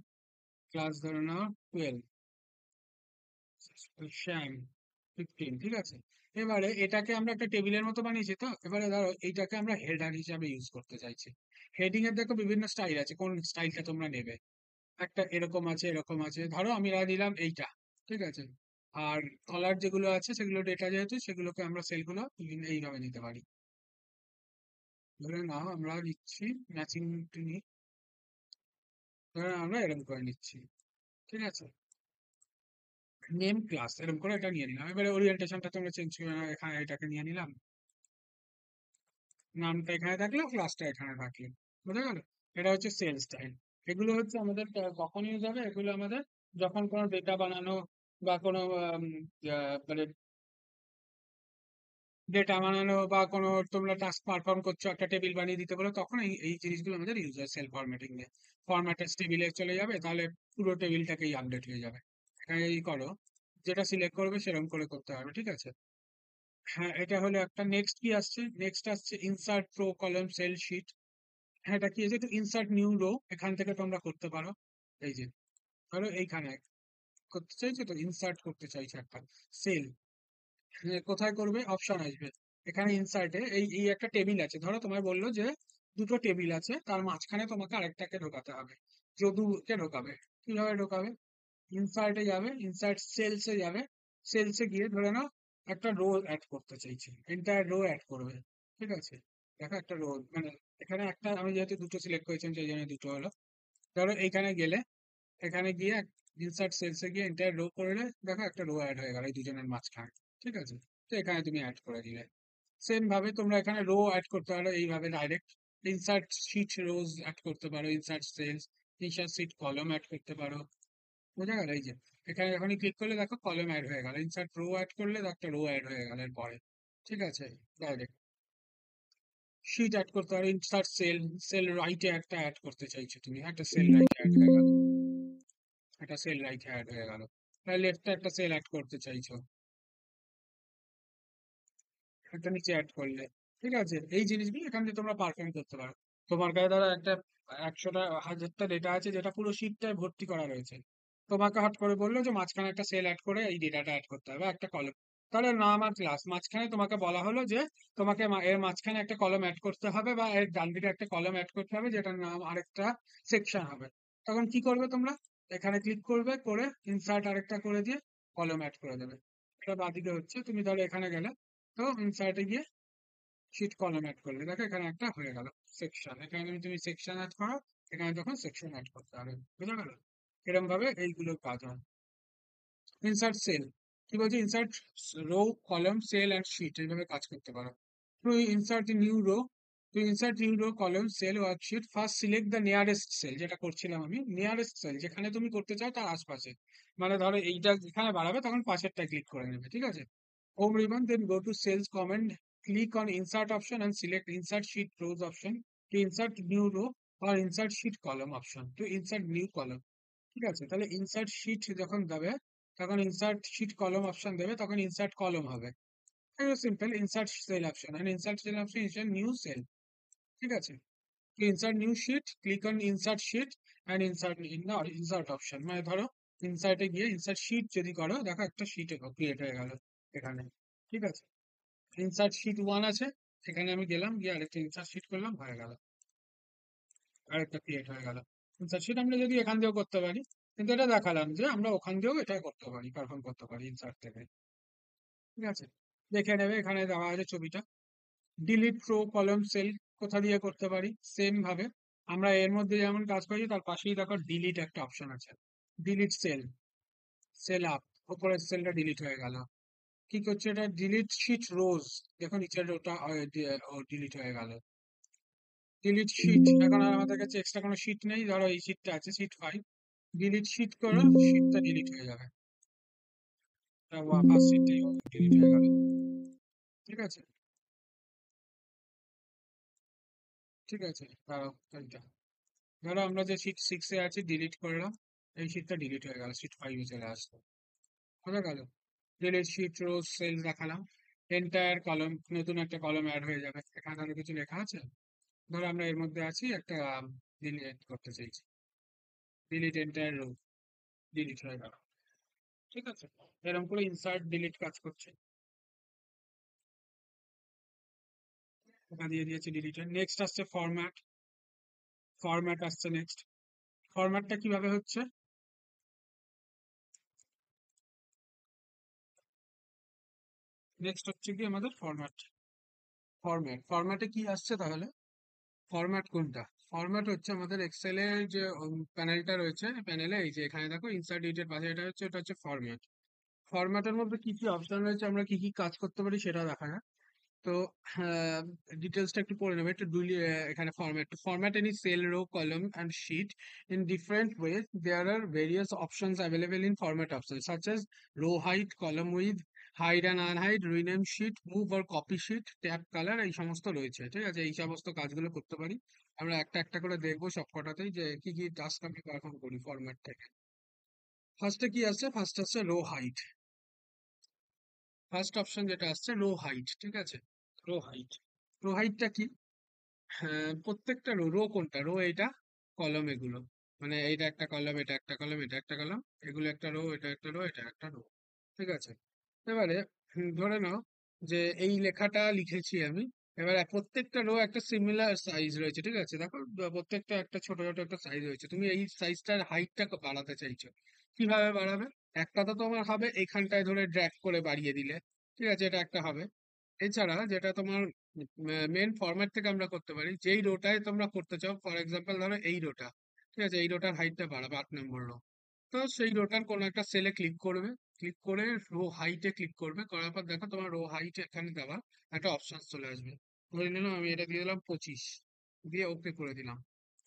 ক্লাস ধরে নাও 12, শ্যাম 15, ঠিক আছে। এবারে এটাকে আমরা একটা টেবিলের মতো বানিয়েছি, তো এবারে ধরো এইটাকে আমরা হেডার হিসাবে ইউজ করতে চাইছি। হেডিং এর দেখো বিভিন্ন স্টাইল আছে, কোন স্টাইলটা তোমরা নেবে। একটা এরকম আছে, এরকম আছে, ধরো আমি দিলাম এইটা, ঠিক আছে। আর কলার যেগুলো আছে সেগুলো ডেটা, যেহেতু সেগুলোকে আমরা সেলগুলো এইভাবে নিতে পারি। ধরে নাও আমরা নিচ্ছি ম্যাচিং টু নি, ধরে নাও আমরা এরকম করে নিচ্ছি, ঠিক আছে। নেম ক্লাস এরকম করে এটা নিয়ে নিলাম। এবারে ওরিয়েন্টেশনটা তোমরা চেঞ্জ করে নাও, এখানে এটাকে নিয়ে নিলাম, নামটা এখানে থাকলো, ক্লাসটা এখানে থাকলো। বোঝা গেল? এটা হচ্ছে সেল স্টাইল। এগুলো হচ্ছে আমাদের কখন ইউজ হবে? এগুলো আমাদের যখন কোনো ডেটা বানানো বা কোনো মানে ডেটা বানানো বা কোনো তোমরা টাস্ক পারফর্ম করছো, একটা টেবিল বানিয়ে দিতে বলো, তখন এই এই জিনিসগুলো আমাদের ইউজ হয় সেল ফরম্যাটিং এ। ফরম্যাটেড টেবিলে চলে যাবে, তাহলে পুরো টেবিলটাকেই আপডেট হয়ে যাবে। এখানে এই করো, যেটা সিলেক্ট করবে সেরকম করে করতে হবে, ঠিক আছে। হ্যাঁ, এটা হলো একটা। নেক্সট কি আসছে? নেক্সট আসছে insert row column cell sheet. হ্যাঁ, এটা কি আছে? তো ইনসার্ট নিউ রো, এখান থেকে তোমরা করতে পারো। এই যে ধরো এইখানে করতে চাইছো, তো ইনসার্ট করতে চাইছো একটা সেল, কোথায় করবে? অপশন আসবে এখানে ইনসার্টে, এই এই একটা টেবিল আছে, ধরো তোমায় বললো যে দুটো টেবিল আছে, তার মাঝখানে তোমাকে আরেকটাকে ঢোকাতে হবে। যদুকে ঢোকাবে, কিভাবে ঢোকাবে? ইনসার্টে যাবে, ইনসার্ট সেলসে যাবে, সেলসে গিয়ে ধরে নাও একটা রো অ্যাড করতে চাইছি, এন্টায়ার রো অ্যাড করবে, ঠিক আছে। দেখো একটা রো, মানে এখানে একটা, আমি যেহেতু দুটো সিলেক্ট করেছি সেই জন্য দুটো হলো। ধরো এইখানে গেলে, এখানে গিয়ে ইনসার্ট সেলসে গিয়ে এন্টায়ার রো করলে দেখো একটা রো অ্যাড হয়ে গেল এই দুজনের মাঝখানে, ঠিক আছে। তো এখানে তুমি অ্যাড করে দিলে। সেম ভাবে তোমরা এখানে রো অ্যাড করতে পারো এইভাবে ডাইরেক্ট, ইনসার্ট শিট রোজ অ্যাড করতে পারো, ইনসার্ট সেলস, ইনসার্ট শিট কলম অ্যাড করতে পারো। বোঝা গেল? এই যে এখানে যখনই ক্লিক করলে দেখো কলম অ্যাড হয়ে গেল, ইনসার্ট রো অ্যাড করলে দেখো একটা রো অ্যাড হয়ে গেল এরপরে, ঠিক আছে। ডাইরেক্ট শিট অ্যাড করতে পারো, ইনসার্ট সেল, সেল রাইটে একটা অ্যাড করতে চাইছো তুমি, একটা সেল রাইটে অ্যাড হয়ে গেল, একটা সেল রাইটে অ্যাড হয়ে গেল। লেফটে একটা সেল অ্যাড করতে চাইছো, একটা নিচে অ্যাড করলে, ঠিক আছে। এই জিনিসগুলো এখান থেকে তোমরা পারফর্ম করতে পারো। তোমার কাছে ধরো একটা 100টা 1000টা ডেটা আছে, যেটা পুরো শিটটায় ভর্তি করা রয়েছে। তোমাকে হট করে বললো যে মাঝখানে একটা সেল অ্যাড করে এই ডেটাটা অ্যাড করতে হবে, একটা কলম, তাহলে নাম আর ক্লাস মাঝখানে তোমাকে বলা হলো যে তোমাকে এর মাঝখানে একটা কলম অ্যাড করতে হবে, বা এর ডান দিকে একটা কলম অ্যাড করতে হবে যেটার নাম আরেকটা সেকশন হবে। তখন কি করবে তোমরা? এখানে ক্লিক করবে, করে ইনসার্ট আরেকটা করে দিয়ে কলম অ্যাড করে দেবে। এটা বাদিকে হচ্ছে, তুমি তাহলে এখানে গেলে, তো ইনসার্টে গিয়ে শিট কলাম অ্যাড করলে দেখো এখানে একটা হয়ে গেল সেকশন, এখানে তুমি সেকশন অ্যাড করো, এখানে তখন সেকশন অ্যাড করতে হবে, বুঝা গেল? এরকম ভাবে এইগুলোর কাজ হয়। ইনসার্ট সেল, কি বলছে, insert row, column, cell and sheet, এইভাবে কাজ করতে পারো। To insert new row, to insert new row, column, cell, worksheet, first select the nearest cell, যেটা করছিলাম আমি, নিয়ারেস্ট সেল যেখানে তুমি করতে চাও তার আশপাশে, মানে ধরো এইটা যেখানে বাড়াবে তখন পাশেরটা ক্লিক করে নেবে, ঠিক আছে? Home ribbon, then go to sales command, click on insert option and select insert sheet rows option to insert new row or insert sheet column option to insert new column, ঠিক আছে? তাহলে insert sheet যখন দেবে তখন insert sheet কলম option দেবে, তখন insert column হবে। Simple, insert cell option, and insert cell option insert new cell, ঠিক আছে? To insert new sheet, click on insert sheet and insert in the insert option, মানে ধরো ইনসার্টে গিয়ে ইনসার্ট শিট যদি করো, দেখো একটা শিট ক্রিয়েট হয়ে গেল এখানে, ঠিক আছে? ইনসার্ট শিট ওয়ান আছে, সেখানে আমি গেলাম, গিয়ে আরেকটা ইনসার্ট শিট করলাম, হয়ে গেল, আরেকটা ক্রিয়েট হয়ে গেল। ইনসার্ট শিট আমরা যদি এখান দিয়েও করতে পারি, কিন্তু এটা দেখালাম যে আমরা ওখান দিয়েও এটা করতে পারি, পারফর্ম করতে পারি ইনসার্ট থেকে, ঠিক আছে? দেখে নেবে, এখানে দেওয়া আছে ছবিটা। ডিলিট রো, কলম, সেল কোথা দিয়ে করতে পারি, সেম ভাবে আমরা এর মধ্যে যেমন কাজ করি তার পাশেই দেখো ডিলিট একটা অপশন আছে, ডিলিট সেল, সেল আপ, উপরের সেলটা ডিলিট হয়ে গেল। কি করছে এটা, ডিলিট শিট রোজ, দেখো নিচের রোটা ডিলিট হয়ে গেল। ডিলিট শিট, এখন আর আমাদের কাছে এক্সট্রা কোনো শিট নেই, ধরো এই শিটটা আছে, শিট 5, ডিলিট শিট করো, শিটটা ডিলিট হয়ে যাবে, ফার্স্ট শিটটাই ডিলিট হয়ে গেল, ঠিক আছে? ঠিক আছে, দাঁড়াও এইটা, ধরো আমরা যে শিট 6 এ আছি ডিলিট করলাম, এই শিটটা ডিলিট হয়ে গেল, শিট 5 এ চলে আসলো, বোঝা গেল? ডিলিট শিট রোজ সেল দেখালাম, এন্টায়ার কলম, নতুন একটা কলম অ্যাড হয়ে যাবে, এখানে আরো কিছু লেখা আছে, ধরো আমরা এর মধ্যে আছি একটা ডিলিট করতে চাইছি, ডিলিট এন্টায়ার রো, ডিলিট হয়ে গেল, ঠিক আছে? এরকম করে ইনসার্ট ডিলিট কাজ করছে। ওখানে দিয়ে দিয়েছি ডিলিটেড, নেক্সট আসছে ফরম্যাট, ফরম্যাট আসছে নেক্সট। ফরম্যাটটা কিভাবে হচ্ছে, নেক্সট হচ্ছে কি আমাদের ফরম্যাট, ফরম্যাটে কি আসছে তাহলে, ফরম্যাট কোনটা, ফরম্যাট হচ্ছে আমাদের এক্সেলের যে প্যানেলটা রয়েছে, প্যানেলে এই যে এখানে দেখো ইনসার্ট ডিটের পাশে এটা হচ্ছে, এটা হচ্ছে ফরম্যাট। ফরম্যাটের মধ্যে কি কি অপশন রয়েছে, আমরা কি কি কাজ করতে পারি সেটা দেখা যাক। তো ডিটেলসটা একটু পড়ে নেবে একটু দুই, এখানে format, to format any cell, row, column and sheet in different ways, there are various options available in format options such as row height, column width, hide and unhide, rename sheet, move or copy sheet, tab color, এই সমস্ত রয়েছে, ঠিক আছে? এই সমস্ত কাজগুলো করতে পারি। আমরা একটা একটা করে দেখবো সবকটাতেই যে কি কি টাস্ক আমি পারফর্ম করি ফরম্যাট থেকে। ফার্স্টে কি আছে, ফার্স্ট আছে রো হাইট, ফার্স্ট অপশন যেটা আসছে রো হাইট, ঠিক আছে? রো হাইট, রো হাইটটা কি, হ্যাঁ, প্রত্যেকটা রো, রো কোনটা, রো এইটা, কলম এগুলো, মানে এইটা একটা কলম, এটা একটা কলম, এটা একটা কলম, এগুলো একটা রো, এটা একটা রো, এটা একটা রো, ঠিক আছে? এবারে ধরে নাও যে এই লেখাটা লিখেছি আমি, এবারে প্রত্যেকটা রো একটা সিমিলার সাইজ রয়েছে, ঠিক আছে? দেখো প্রত্যেকটা একটা ছোট ছোট একটা সাইজ রয়েছে, তুমি এই সাইজটার হাইটটা বাড়াতে চাইছো, কিভাবে বাড়াবে? একটা তো তোমার হবে এইখানটায় ধরে ড্র্যাগ করে বাড়িয়ে দিলে, ঠিক আছে, এটা একটা হবে। এছাড়া যেটা তোমার মেন ফরম্যাট থেকে আমরা করতে পারি, যেই রোটায় তোমরা করতে চাও, ফর এক্সাম্পল ধরো এই রোটা, ঠিক আছে, এই রোটার হাইটটা বাড়াবে 8 নম্বর রো, তো সেই রোটার কোনো একটা সেলে ক্লিক করবে, ক্লিক করে রো হাইটে ক্লিক করবে, করার পর দেখো তোমার রো হাইট এখানে দেওয়ার একটা অপশন চলে আসবে, ধরে নিলাম আমি এটা দিয়ে দিলাম 25, দিয়ে ওকে করে দিলাম,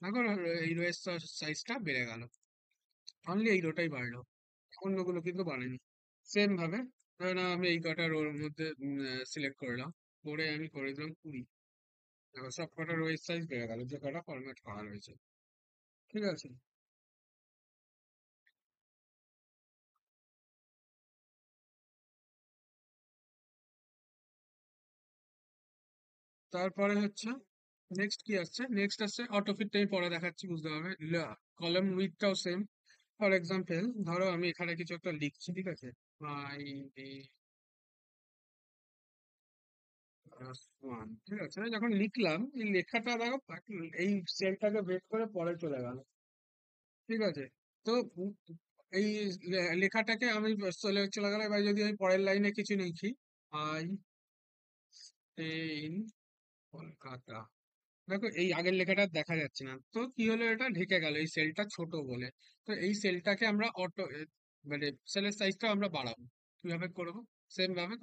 দেখো এই রোয়ের সাইজটা বেড়ে গেল, অনলি এই রোটাই বাড়লো, অন্যগুলো কিন্তু বাড়েনি। সেম ভাবে ধরে নাও আমি এই কটা রোর মধ্যে সিলেক্ট করলাম, করে আমি করে দিলাম 20, দেখো সব কটা রোয়ের সাইজ বেড়ে গেল, যে কটা ফরম্যাট করা রয়েছে, ঠিক আছে? তারপরে হচ্ছে নেক্সট কি আসছে, নেক্সট আসছে অটোফিটটা, আমি পরে দেখাচ্ছি, বুঝতে হবে। কলাম উইথটাও সেম, ফর এক্সাম্পল ধরো আমি এখানে কিছু একটা লিখছি, ঠিক আছে, আই ওয়ান, ঠিক আছে, আমি যখন লিখলাম এই লেখাটা দেখো এই সেলটাকে ব্রেক করে পরে চলে গেল, ঠিক আছে? তো এই লেখাটাকে আমি চলে চলে গেল, এবার যদি আমি পরের লাইনে কিছু লিখি, আই স্টে ইন কলকাতা, দেখো এই আগের লেখাটা দেখা যাচ্ছে না, তো কি হলো, এটা ঢেকে গেল এই সেলটা ছোট বলে। তো এই সেলটাকে আমরা মানে সেলের সাইজটা আমরা বাড়াবো। কিভাবে করবো? সেম ভাবে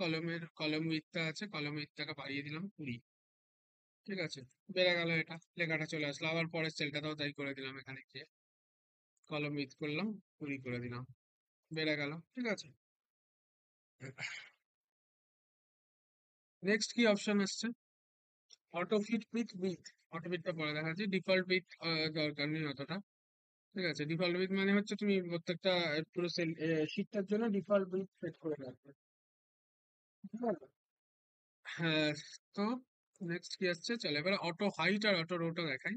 কলম উইথটা আছে, কলম উইথটাকে বাড়িয়ে দিলাম 20। ঠিক আছে, বেড়ে গেল, এটা লেখাটা চলে আসলো। আবার পরের সেলটাতেও তাই করে দিলাম, এখানে গিয়ে কলম উইথ করলাম, 20 করে দিলাম, বেড়ে গেল। ঠিক আছে, নেক্সট কি অপশন আসছে? Auto fit width. অটো ফিটটা পরে দেখাচ্ছি, ডিফল্ট উইথ দরকার নেই অতটা। ঠিক আছে, ডিফল্ট উইথ মানে হচ্ছে তুমি প্রত্যেকটা পুরো সেল শীটটার জন্য ডিফল্ট উইথ সেট করে রাখবে। ঠিক আছে, হ্যাঁ। তো নেক্সট কি আসছে, চলো এবার অটো হাইট আর অটো রোটা দেখাই।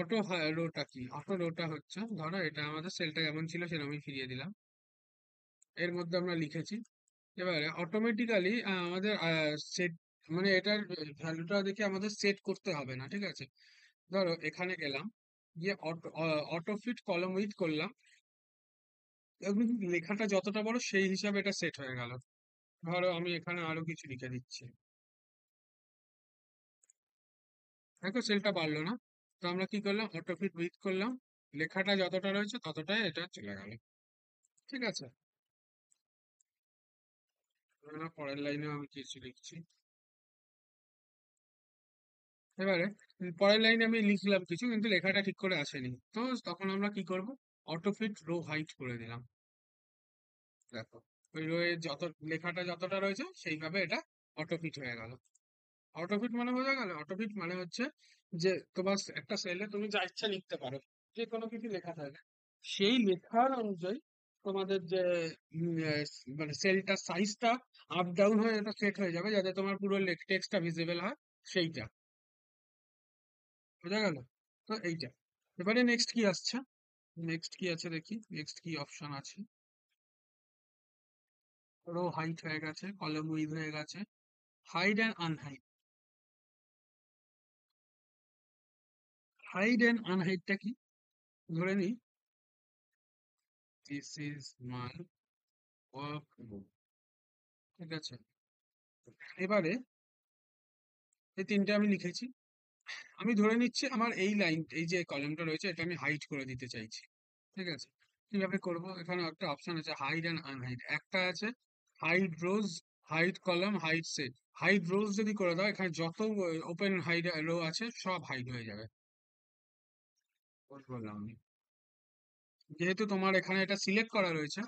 অটো রোটা কি? অটো রোটা হচ্ছে, ধরো এটা আমাদের সেলটা যেমন ছিল সেরকমই ফিরিয়ে দিলাম, এর মধ্যে আমরা লিখেছি। এবারে অটোমেটিক্যালি আমাদের সেট, মানে এটার ভ্যালুটা দেখে আমাদের সেট করতে হবে না। ঠিক আছে, ধরো এখানে গেলাম, গিয়ে অটো অটো ফিট কলম উইথ করলাম, এবং লেখাটা যতটা বড় সেই হিসাবে এটা সেট হয়ে গেল। ধরো আমি এখানে আরো কিছু লিখে দিচ্ছি, দেখো সেলটা বাড়লো না? তো আমরা কি করলাম, অটো ফিট উইথ করলাম, লেখাটা যতটা রয়েছে ততটাই এটা চলে গেল। ঠিক আছে, পরের লাইনে আমি কিছু লিখছি। এবারে পরের লাইনে আমি লিখলাম কিছু, কিন্তু লেখাটা ঠিক করে আসেনি, তো তখন আমরা কি করব, অটো ফিট রো হাইট করে দিলাম। দেখো ওই রো এ যত লেখাটা যতটা রয়েছে সেইভাবে এটা অটো ফিট হয়ে গেল। অটোফিট মানে বোঝা গেল? অটোফিট মানে হচ্ছে যে তোমার একটা সেলে তুমি যা ইচ্ছা লিখতে পারো, যে কোনো কিছু লেখা থাকে, সেই লেখার অনুযায়ী তোমাদের যে মানে সেলটার সাইজটা আপ ডাউন হয়ে এটা সেট হয়ে যাবে, যাতে তোমার পুরো টেক্সটটা ভিজিবল হয়, সেইটা। বোঝা গেল? তো এইটা। এবারে নেক্সট কি আসছে? নেক্সট কি আছে দেখি, নেক্সট কি অপশন আছে। রো হাইট হয়ে গেছে, কলম উইথ হয়ে গেছে, hide and unhide. Hide and আনহাইডটা কি? ধরে নিই this is my work. ঠিক আছে, এবারে এই তিনটে আমি লিখেছি। আমি ধরে নিচ্ছি আমার এই লাইন, এই যে কলামটা রয়েছে এটা আমি হাইড করে দিতে চাইছি। ঠিক আছে, কিভাবে করব? এখানে একটা অপশন আছে হাইড অ্যান্ড আনহাইড। একটা আছে hide rows, hide column, hide sheet. Hide rows যদি করে দাও, এখানে যত ওপেন হাইড রো আছে সব হাইড হয়ে যাবে। বললাম আমি, যেহেতু তোমার এখানে এটা সিলেক্ট করা রয়েছে,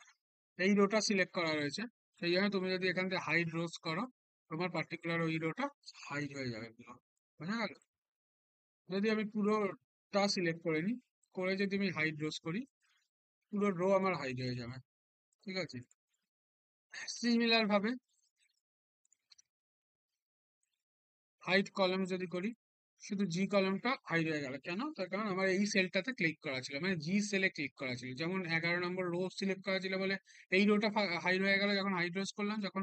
এই রোটা সিলেক্ট করা রয়েছে, সেই জন্য তুমি যদি এখান থেকে হাইড রোজ করো, তোমার পার্টিকুলার ওই রোটা হাইড হয়ে যাবে পুরো। বোঝা গেল? যদি আমি পুরোটা সিলেক্ট করে নিই, করে যদি আমি হাইড রোজ করি, পুরো রো আমার হাইড হয়ে যাবে। ঠিক আছে, সিমিলার ভাবে হাইড কলাম যদি করি, শুধু জি কলামটা হাইড হয়ে গেল। কেন? তার কারণ আমার এই সেলটাতে ক্লিক করা ছিল, মানে জি সেলে ক্লিক করা ছিল, যেমন 11 নম্বর রো সিলেক্ট করা ছিল বলে এই রোটা হাইড হয়ে গেল যখন হাইড রোজ করলাম। যখন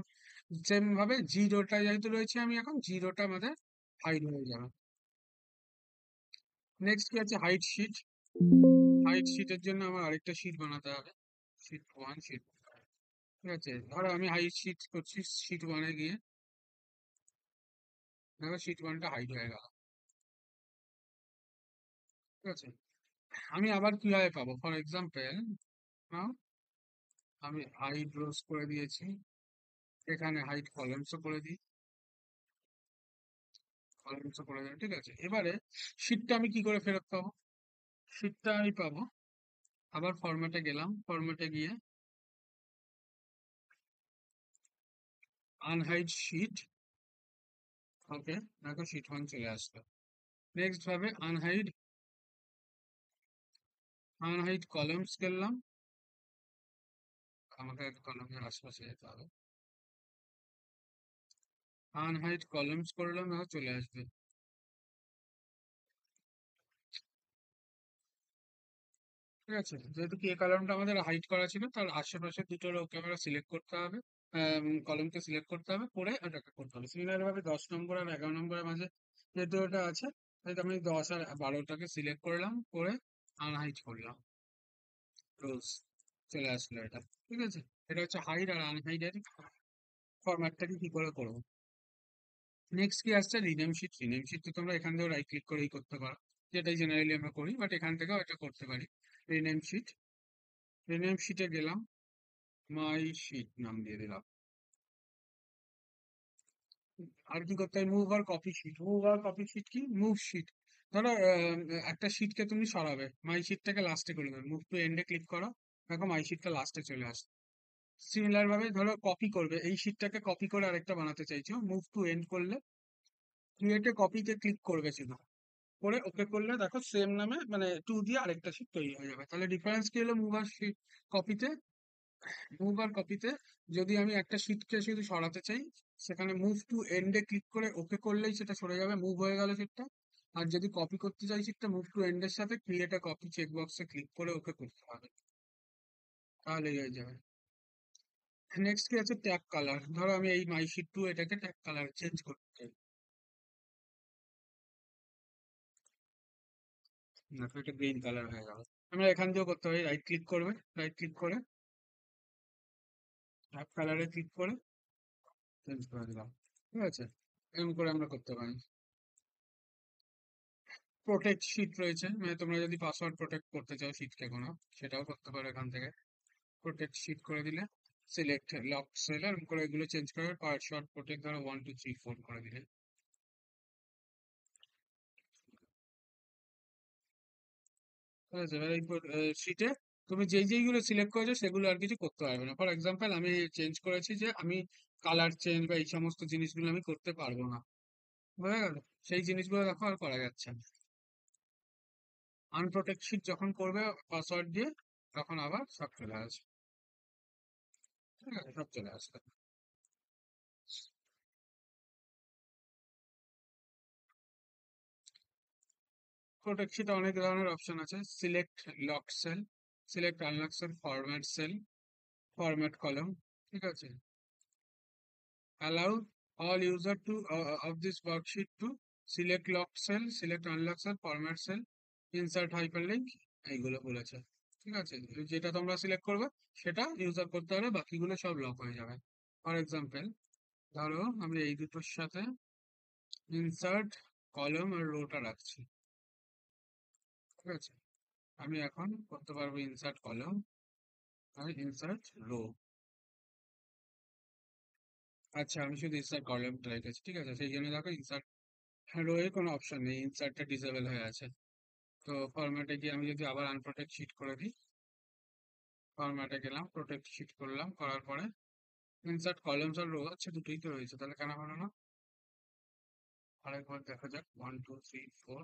সেম ভাবে জি রোটা যেহেতু রয়েছে, আমি এখন জি রোটা আমাদের হাইড হয়ে যাবে। নেক্সট কি আছে, হাইড শিট। হাইড শিটের জন্য আমার আরেকটা শিট বানাতে হবে, শিট ওয়ান, শিট। ঠিক আছে, ধরো আমি হাইড শিট করছি, শিট ওয়ানে গিয়ে দেখো শিট ওয়ানটা হাইড হয়ে গেল। ঠিক আছে, আমি আবার কিভাবে পাবো? ফর এক্সাম্পল, আমি হাইড রোজ করে দিয়েছি, এখানে হাইড কলামসও করে দিই, কলামসও করে দিই। ঠিক আছে, এবারে শিটটা আমি কি করে ফেরত পাবো? শিটটা আমি পাবো, আবার ফরম্যাটে গেলাম, ফরম্যাটে গিয়ে আনহাইড শিট। ওকে, দেখো শিট ওয়ান চলে আসলো। নেক্সট ভাবে আনহাইড, আনহাইড কলামস করলাম, আমাকে কলামের আশপাশে যেতে হবে, আনহাইড কলামস করলাম, দেখো চলে আসবে। ঠিক আছে, যেহেতু কে কলামটা আমাদের হাইড করা ছিল, তার আশেপাশে দুটো রোকে আমরা সিলেক্ট করতে হবে, কলমকে সিলেক্ট করতে হবে, করে ওটাকে করতে হবে। সিমিলার ভাবে 10 নম্বর আর 11 নম্বরের মাঝে যেহেতু ওটা আছে, তাই আমি 10 আর 12টাকে সিলেক্ট করলাম, করে আনহাইড করলাম, রোজ চলে আসলো এটা। ঠিক আছে, এটা হচ্ছে হাইড আর আনহাইডের ফরম্যাটটাকে কি করে করবো। নেক্সট কি আসছে, রিনেম শিট। রিনেম শিট তো তোমরা এখান থেকে রাইট ক্লিক করেই করতে পারো, যেটাই জেনারেলি আমরা করি, বাট এখান থেকেও এটা করতে পারি। রিনেম শিট, রিনেম শিটে গেলাম, মাই শিট নাম দিয়ে দিলাম। আর কি করতে হয়, মুভ আর কপি শিট। মুভ আর কপি শিট কি, মুভ শিট। ধরো একটা শিটকে তুমি সরাবে, মাই শিটটাকে লাস্টে করে দেবে, মুভ টু এন্ডে ক্লিক করো, দেখো মাই শিটটা লাস্টে চলে আসে। সিমিলার ভাবে ধরো কপি করবে, এই শিটটাকে কপি করে আরেকটা বানাতে চাইছো, মুভ টু এন্ড করলে ক্রিয়েটে কপিতে ক্লিক করবে শুধু, করে ওকে করলে দেখো সেম নামে মানে টু দিয়ে আরেকটা শিট তৈরি হয়ে যাবে। তাহলে ডিফারেন্স কি হলো, মুভ আর শিট কপিতে, মুভ আর কপিতে যদি আমি একটা শিটকে শুধু সরাতে চাই, সেখানে মুভ টু এন্ডে ক্লিক করে ওকে করলেই সেটা সরে যাবে, মুভ হয়ে গেল শিটটা। আর যদি কপি করতে চাই শিটটা, মুভ টু এন্ডের সাথে ক্রিয়েট আ কপি চেক বক্সে ক্লিক করে ওকে করতে হবে, তাহলেই হয়ে যাবে। নেক্সট কি আছে, ট্যাগ কালার। ধরো আমি এই মাই শিট টু এটাকে ট্যাগ কালার চেঞ্জ করতে চাই, দেখো এটা গ্রিন কালার হয়ে গেল। আমরা এখান দিয়েও করতে পারি, রাইট ক্লিক করবে, রাইট ক্লিক করে ট্যাগ কালারে ক্লিক করে চেঞ্জ করে দিলাম, ঠিক আছে। এরকম করে আমরা করতে পারি। প্রোটেক্ট শিট রয়েছে, মানে তোমরা যদি পাসওয়ার্ড প্রোটেক্ট করতে চাও শিটকে কোনো, সেটাও করতে পারো এখান থেকে। প্রোটেক্ট শিট করে দিলে, সিলেক্ট লক সেল, এরকম করে এগুলো চেঞ্জ করে পাসওয়ার্ড প্রোটেক্ট ধরো 1 2 3 4 করে দিলে, ঠিক আছে। এবার এই শিটে তুমি যেই যেইগুলো সিলেক্ট করেছো সেগুলো আর কিছু করতে পারবে না। ফর এক্সাম্পল আমি চেঞ্জ করেছি যে আমি কালার চেঞ্জ বা এই সমস্ত জিনিসগুলো আমি করতে পারবো না, বোঝা গেল। সেই জিনিসগুলো দেখো আর করা যাচ্ছে না। আনপ্রোটেক্ট শিট যখন করবে পাসওয়ার্ড দিয়ে, তখন আবার সব চলে আসবে, ঠিক আছে, সব চলে আসবে। প্রোটেক্ট শিটে অনেক ধরনের অপশন আছে, select lock cell, select unlock cell, format cell, format column, ঠিক আছে। allow all user to of this worksheet to select lock cell, select unlock cell, format cell, insert hyperlink, এইগুলো বলেছে, ঠিক আছে। যেটা তোমরা সিলেক্ট করবে সেটা ইউজার করতে হলে বাকিগুলো সব লক হয়ে যাবে। ফর এক্সাম্পল ধরো আমি এই দুটোর সাথে ইনসার্ট কলম আর রোটা রাখছি, ঠিক আছে। আমি এখন করতে পারবো ইনসার্ট কলম আর ইনসার্ট রো। আচ্ছা আমি শুধু ইনসার্ট কলমটা রেখেছি, ঠিক আছে, সেই জন্য দেখো ইনসার্ট রো এর কোনো অপশন নেই, ইনসার্টটা ডিসেবল হয়ে আছে। তো ফরম্যাটে গিয়ে আমি যদি আবার আনপ্রোটেক্ট শিট করে দিই, ফরম্যাটে গেলাম, প্রোটেক্ট শিট করলাম, করার পরে ইনসার্ট কলামস আর রো আছে, দুটোই তো রয়েছে, তাহলে কেন হলো না, আরেকবার দেখা যাক। 1 2 3 4,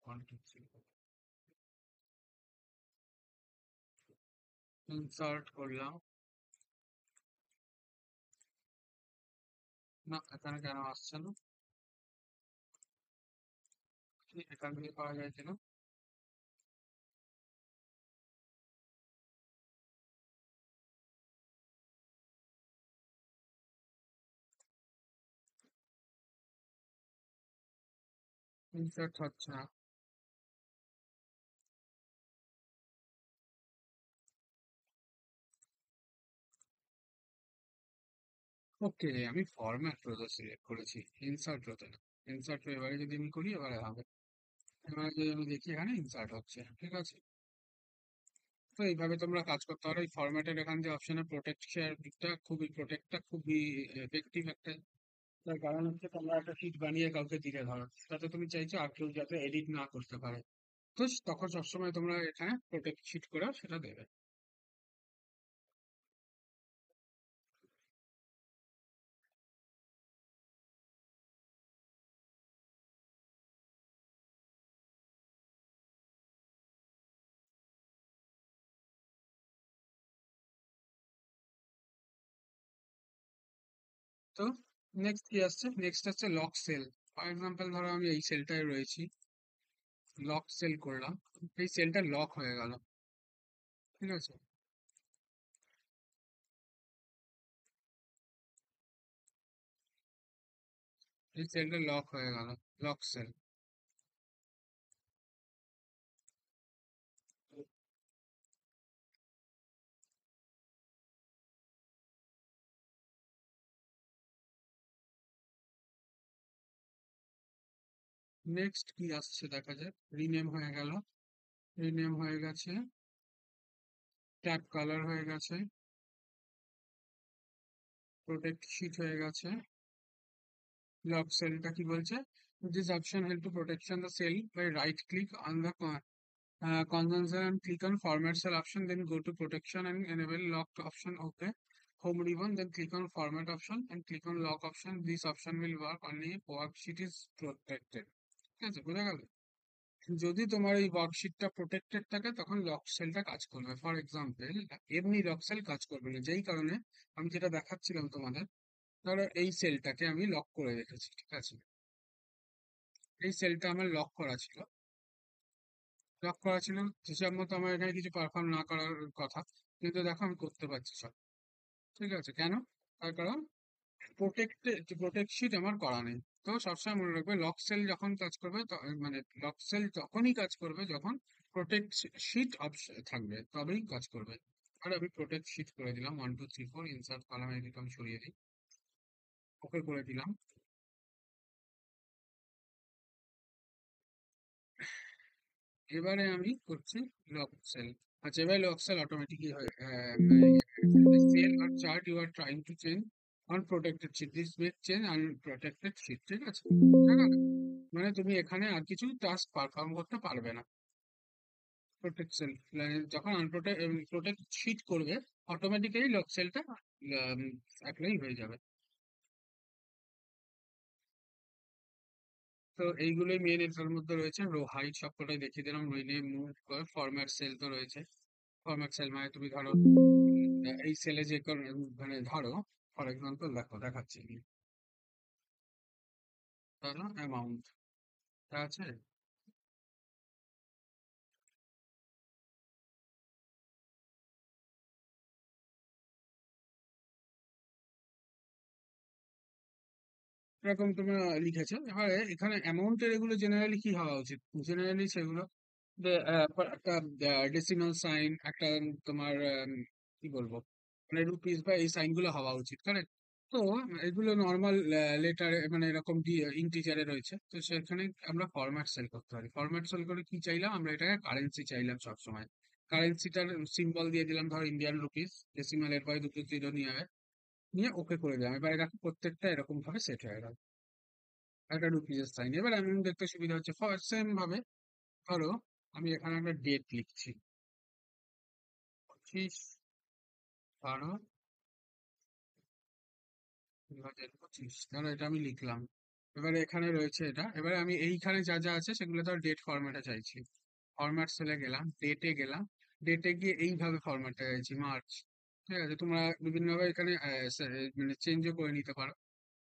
1 2 3 4, ইনসার্ট করলাম, না এখানে কেন আসছে না, এখান থেকে পাওয়া যাচ্ছে না। ইনসার্ট হচ্ছে না। ওকে, আমি ফরম্যাট রোতে সিলেক্ট করেছি, ইনসার্ট রোতে না। ইনসার্ট রো এবারে যদি আমি করি এবারে হবে, এবারে যদি আমি দেখি এখানে ইনসার্ট হচ্ছে, ঠিক আছে। তো এইভাবে তোমরা কাজ করতে পারো। এই ফরম্যাটের এখান যে অপশনে প্রোটেক্ট শেয়ার দিকটা খুবই, প্রোটেক্টটা খুবই এফেক্টিভ একটা। তার কারণ হচ্ছে তোমরা একটা শিট বানিয়ে কাউকে দিলে ধরো, তাতে তুমি চাইছো আর কেউ যাতে এডিট না করতে পারে, তো তখন সবসময় তোমরা এখানে প্রোটেক্ট শিট করে সেটা দেবে। তো নেক্সট কি আসছে, নেক্সট হচ্ছে লক সেল। ফর এক্সাম্পল ধরো আমি এই সেলটায় রয়েছি, লক সেল করলাম, এই সেলটা লক হয়ে গেল, ঠিক আছে। এই সেলটা লক হয়ে গেল, লক সেল। নেক্সট কি আসছে দেখা যাক। রিনেম হয়ে গেল, রিনেম হয়ে গেছে, ট্যাব কালার হয়ে গেছে, প্রোটেক্ট শিট হয়ে গেছে। লক সেলটা কি বলছে? This option help to protection the cell by right click on the consumption and click on format cell option, then go to protection and enable lock option. Okay, home ribbon, then click on format option and click on lock option. This option will work only if worksheet is protected. ঠিক আছে, বোঝা গেল? যদি তোমার এই ওয়ার্কশিটটা protected থাকে তখন lock সেলটা কাজ করবে। ফর এক্সাম্পল, এমনি লক সেল কাজ করবে না, যেই কারণে আমি যেটা দেখাচ্ছিলাম তোমাদের, ধরো এই সেলটাকে আমি লক করে রেখেছি, ঠিক আছে? এই সেলটা আমার লক করা ছিল, লক করা ছিল, হিসাব মতো আমার এখানে কিছু পারফর্ম না করার কথা, কিন্তু দেখো আমি করতে পারছি সব। ঠিক আছে, কেন? তার কারণ প্রোটেক্ট শিট আমার করা নেই। তো সবসময় মনে রাখবে, লক সেল যখন কাজ করবে মানে লক সেল তখনই কাজ করবে যখন প্রোটেক্ট শিট অপশন থাকবে, তবেই কাজ করবে। আর আমি প্রোটেক্ট শিট করে দিলাম, 1 2 3 4 ইনসার্ট কলাম, এদিকে আমি সরিয়ে দিই, ওকে করে দিলাম। এবারে আমি করছি লক সেল। আচ্ছা, এবারে লক সেল অটোমেটিকই হয়ে সেল আর chart you are trying to change on protected sheet, this make change unprotected sheet. ঠিক আছে, ঠিক আছে? মানে তুমি এখানে আর কিছু টাস্ক পারফর্ম করতে পারবে না। প্রোটেক্ট সেল যখন প্রোটেক্ট শিট করবে, অটোমেটিক্যালি লক সেলটা অ্যাপ্লাই হয়ে যাবে। তো এইগুলোই মেন এটার মধ্যে রয়েছে। রো হাইট সবকটাই দেখিয়ে দিলাম, রইলে মুভ ফরম্যাট সেল তো রয়েছে। ফরম্যাট সেল মানে তুমি ধরো এই সেলে যে মানে ধরো, ফর এক্সাম্পল দেখো দেখাচ্ছি আমি, ধরো অ্যামাউন্ট আছে, এরকম তোমরা লিখেছো। এবারে এখানে অ্যামাউন্টের এগুলো জেনারেলি কি হওয়া উচিত? জেনারেলি সেগুলো একটা ডেসিমাল সাইন, একটা তোমার কি বলবো, মানে রুপিস বা এই সাইন গুলো হওয়া উচিত, কারেক্ট? তো এগুলো নর্মাল লেটারে মানে এরকম ইন্টিজারে রয়েছে, তো সেখানে আমরা ফরম্যাট সেল করতে পারি। ফরম্যাট সেল করে কি চাইলাম আমরা? এটাকে কারেন্সি চাইলাম সবসময়। কারেন্সিটার সিম্বল দিয়ে দিলাম ধরো ইন্ডিয়ান রুপিস, ডেসিমালের পরে দুটো জিরো নিয়ে ওকে করে দিলাম। এবার দেখো প্রত্যেকটা এরকম ভাবে সেট হয়ে গেল, একটা রুপিস সাইন। এবার আমি দেখতে সুবিধা হচ্ছে, সেম ভাবে ধরো আমি এখানে একটা ডেট লিখছি, 25/12/2025, ধরো এটা আমি লিখলাম। এবারে এখানে রয়েছে এটা, এবারে আমি এইখানে যা যা আছে সেগুলো ধর ডেট ফরম্যাটে চাইছি। ফরম্যাট সেলে গেলাম, ডেটে গেলাম, ডেটে গিয়ে এইভাবে ফরম্যাটটা চাইছি, মার্চ। ঠিক আছে, তোমরা বিভিন্নভাবে এখানে মানে চেঞ্জও করে নিতে পারো।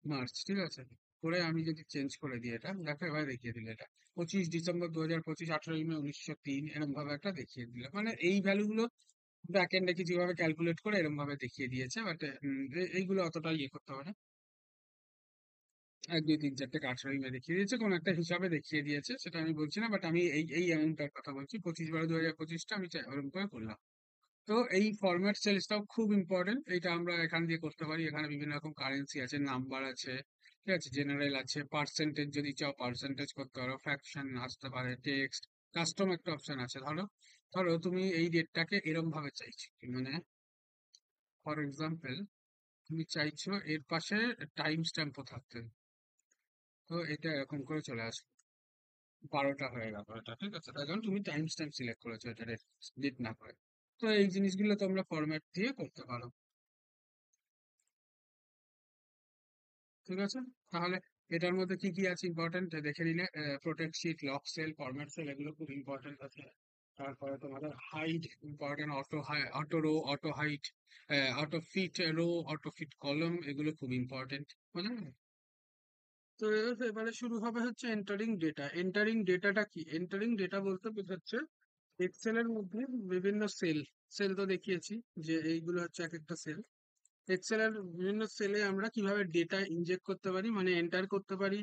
মার্চ, ঠিক আছে, করে আমি যদি চেঞ্জ করে দিই, এটা দেখো এবার দেখিয়ে দিলে এটা 25 ডিসেম্বর 2025, 18 মে 1903, এরকম ভাবে একটা দেখিয়ে দিল। মানে এই ভ্যালুগুলো ব্যাক এন্ডে কিছু ভাবে ক্যালকুলেট করে এরকম ভাবে দেখিয়ে দিয়েছে, বাট এইগুলো অতটা ইয়ে করতে হবে না। 1 2 3 4 থেকে 18 মে দেখিয়ে দিয়েছে, কোন একটা হিসাবে দেখিয়ে দিয়েছে, সেটা আমি বলছি না, বাট আমি এই এই অ্যামাউন্টটার কথা বলছি। 25/12/2025টা আমি ওরকম করে করলাম। তো এই ফরম্যাট সেলসটাও খুব ইম্পর্টেন্ট, এটা আমরা এখান দিয়ে করতে পারি। এখানে বিভিন্ন রকম কারেন্সি আছে, নাম্বার আছে, ঠিক আছে, জেনারেল আছে, পার্সেন্টেজ যদি চাও পার্সেন্টেজ করতে পারো, ফ্র্যাকশন আসতে পারে, টেক্সট, কাস্টম একটা অপশন আছে। ধরো ধরো তুমি এই ডেটটাকে এরম ভাবে চাইছো, মানে ফর এক্সাম্পল তুমি চাইছো এর পাশে টাইম স্ট্যাম্পও থাকতে, তো এটা এরকম করে চলে আসবে। 12টা হয়ে গেল এটা, ঠিক আছে, তার কারণ তুমি টাইম স্ট্যাম্প সিলেক্ট করেছো, এটা ডেট না করে। তো এই জিনিসগুলো তোমরা ফরম্যাট দিয়ে করতে পারো। ঠিক আছে, তাহলে এটার মধ্যে কি কি আছে ইম্পর্টেন্ট দেখে নিলে। Protect sheet, lock cell, format cell, এগুলো খুব ইম্পর্টেন্ট আছে। তারপরে তোমাদের height important, auto row, auto height, auto fit row, auto fit column, এগুলো খুব ইম্পর্টেন্ট, বুঝলেন? তো এবারে শুরু হবে হচ্ছে এন্টারিং ডেটা। এন্টারিং ডেটাটা কি? এন্টারিং ডেটা বলতে বোঝাচ্ছে এক্সেল এর মধ্যে বিভিন্ন সেল, সেল তো দেখিয়েছি যে এইগুলো হচ্ছে এক একটা সেল। এক্সেল এর বিভিন্ন সেলে আমরা কিভাবে ডেটা ইনজেক্ট করতে পারি, মানে এন্টার করতে পারি।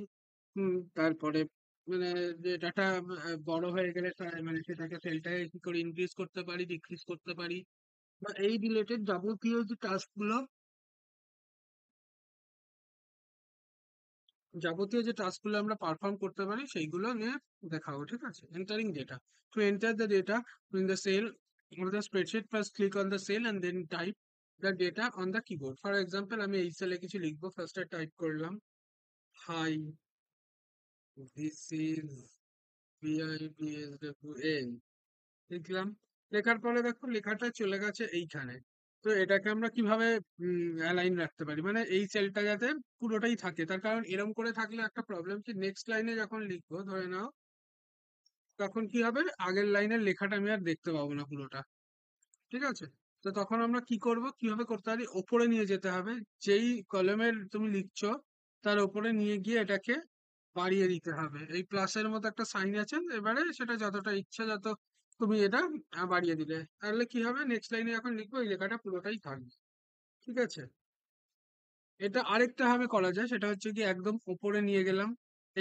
তারপরে মানে যে ডাটা বড় হয়ে গেলে মানে সেটাকে সেলটাকে কি করে ইনক্রিজ করতে পারি, ডিক্রিজ করতে পারি, বা এই রিলেটেড যাবতীয় যে টাস্ক গুলো যাবতীয় যে টাস্কগুলো আমরা পারফর্ম করতে পারি সেইগুলো নিয়ে দেখাবো, ঠিক আছে? Entering data, to enter the data in the cell or the spreadsheet, first click on the cell and then type the data on the keyboard. For example, আমি এই সেলে কিছু লিখবো, ফার্স্টে টাইপ করলাম হাই, দিস ইজ BIBSWN, লিখলাম। লেখার পরে দেখো লেখাটা চলে গেছে এইখানে। তো এটাকে আমরা কিভাবে অ্যালাইন রাখতে পারি, মানে এই সেলটা যাতে পুরোটাই থাকে, তার কারণ এরকম করে থাকলে একটা প্রবলেম কি, নেক্সট লাইনে যখন লিখবো ধরে নাও, তখন কি হবে, আগের লাইনের লেখাটা আমি আর দেখতে পাবো না পুরোটা, ঠিক আছে? তো তখন আমরা কি করব, কিভাবে করতে পারি, ওপরে নিয়ে যেতে হবে, যেই কলমের তুমি লিখছো তার ওপরে নিয়ে গিয়ে এটাকে বাড়িয়ে দিতে হবে। এই প্লাসের মতো একটা সাইন আছে, এবারে সেটা যতটা ইচ্ছা, যত তুমি এটা বাড়িয়ে দিলে, তাহলে কি হবে, নেক্সট লাইনে যখন লিখবো এই লেখাটা পুরোটাই থাকবে, ঠিক আছে? এটা আরেকটা ভাবে করা যায়, সেটা হচ্ছে কি, একদম উপরে নিয়ে গেলাম,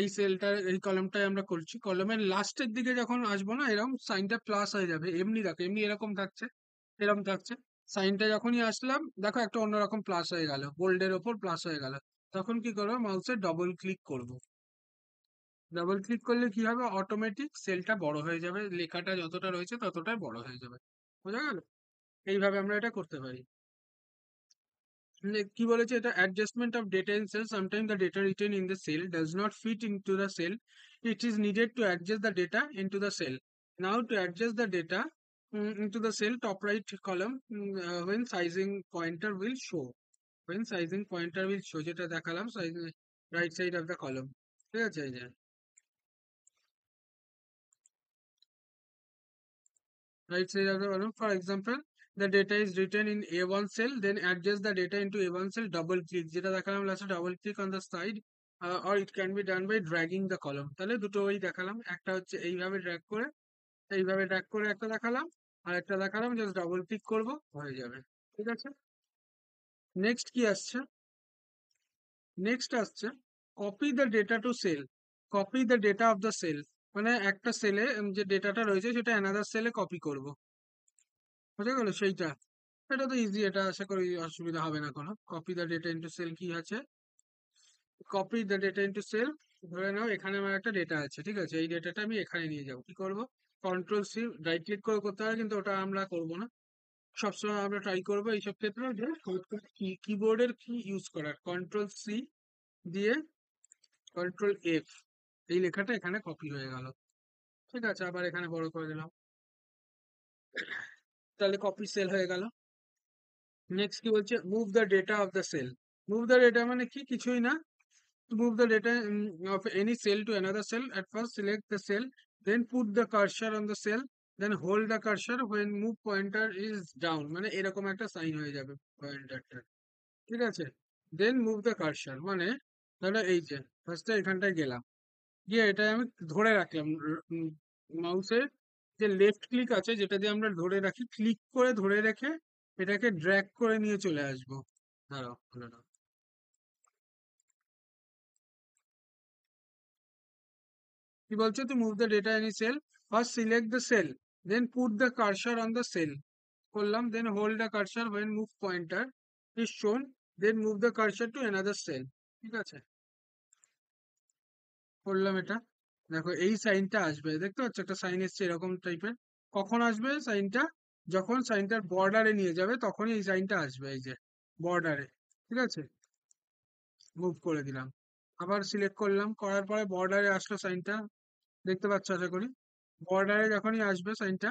এই সেলটা, এই কলমটাই আমরা করছি, কলমের লাস্টের দিকে যখন আসবো না, এরকম সাইনটা প্লাস হয়ে যাবে, এমনি দেখো, এমনি এরকম থাকছে, এরকম থাকছে, সাইনটা যখনই আসলাম দেখো একটা অন্যরকম প্লাস হয়ে গেল, বোল্ডের ওপর প্লাস হয়ে গেল, তখন কি করবো, মাউসে ডবল ক্লিক করব। ডবল ক্লিক করলে কি হবে, অটোমেটিক সেলটা বড় হয়ে যাবে, লেখাটা যতটা রয়েছে ততটাই বড় হয়ে যাবে, বোঝা গেল? এইভাবে আমরা এটা করতে পারি। কি বলেছে এটা, adjustment of data in cell, sometime the data written in the cell does not fit into the cell, it is needed to adjust the data into the cell. Now to adjust the data into the cell top right column, when sizing pointer will show, when sizing pointer will show, যেটা দেখালাম, right side of the column, ঠিক আছে? এই যে right side of the column, for example, the data is written in A1 cell, then adjust the data into A1 cell, double click, যেটা দেখালাম লাস্টে, double click on the side, or it can be done by dragging the column। তাহলে দুটো ওই দেখালাম, একটা হচ্ছে এইভাবে ড্র্যাগ করে, এইভাবে ড্র্যাগ করে একটা দেখালাম, আর একটা দেখালাম জাস্ট ডাবল ক্লিক করব, হয়ে যাবে, ঠিক আছে? নেক্সট কি আসছে, নেক্সট আসছে copy the data to cell, copy the data of the cell, মানে একটা সেলে যে ডেটাটা রয়েছে সেটা অ্যানাদার সেলে কপি করব, বুঝা গেল সেইটা? এটা তো ইজি, এটা আশা করি অসুবিধা হবে না কোনো। Copy the data into cell কি আছে, copy the data into cell, ধরে নাও এখানে আমার একটা ডেটা আছে, ঠিক আছে? এই ডেটাটা আমি এখানে নিয়ে যাবো, কি করব, কন্ট্রোল সি, রাইট ক্লিক করে করতে হয়, কিন্তু ওটা আমরা করব না, সবসময় আমরা ট্রাই করবো এইসব ক্ষেত্রে যে শর্টকাট কি, কিবোর্ডের কি ইউজ করার, কন্ট্রোল সি দিয়ে কন্ট্রোল এফ, এই লেখাটা এখানে কপি হয়ে গেল, ঠিক আছে? আবার এখানে বড় করে দিলাম, তাহলে কপি সেল হয়ে গেল। নেক্সট কি বলছে, move the data of the cell, move the data মানে কি, কিছুই না, to move the data of any cell to another cell, at first select the cell, then put the cursor on the cell, then hold the cursor when move pointer is down, মানে এরকম একটা sign হয়ে যাবে পয়েন্টারটা, ঠিক আছে? দেন move the cursor মানে, ধরো এই যে ফার্স্টে এখানটায় গেলাম, গিয়ে এটা আমি ধরে রাখলাম, মাউসের যে লেফট ক্লিক আছে যেটা দিয়ে আমরা ধরে রাখি, ক্লিক করে ধরে রেখে এটাকে ড্র্যাগ করে নিয়ে চলে আসবো, দাঁড়াও খুলে নাও। কি বলছে, to move the data in a cell, first select the cell, then put the cursor on the cell, করলাম, then hold the cursor when move pointer is shown, then move the cursor to another cell, ঠিক আছে? করলাম এটা, দেখো এই সাইনটা আসবে, দেখতে পাচ্ছ একটা সাইন এসছে এরকম টাইপের, কখন আসবে সাইনটা, যখন সাইনটার বর্ডারে নিয়ে যাবে তখনই এই সাইনটা আসবে, এই যে বর্ডারে, ঠিক আছে? মুভ করে দিলাম, আবার সিলেক্ট করলাম, করার পরে বর্ডারে আসলো সাইনটা, দেখতে পাচ্ছ আশা করি, বর্ডারে যখনই আসবে সাইনটা,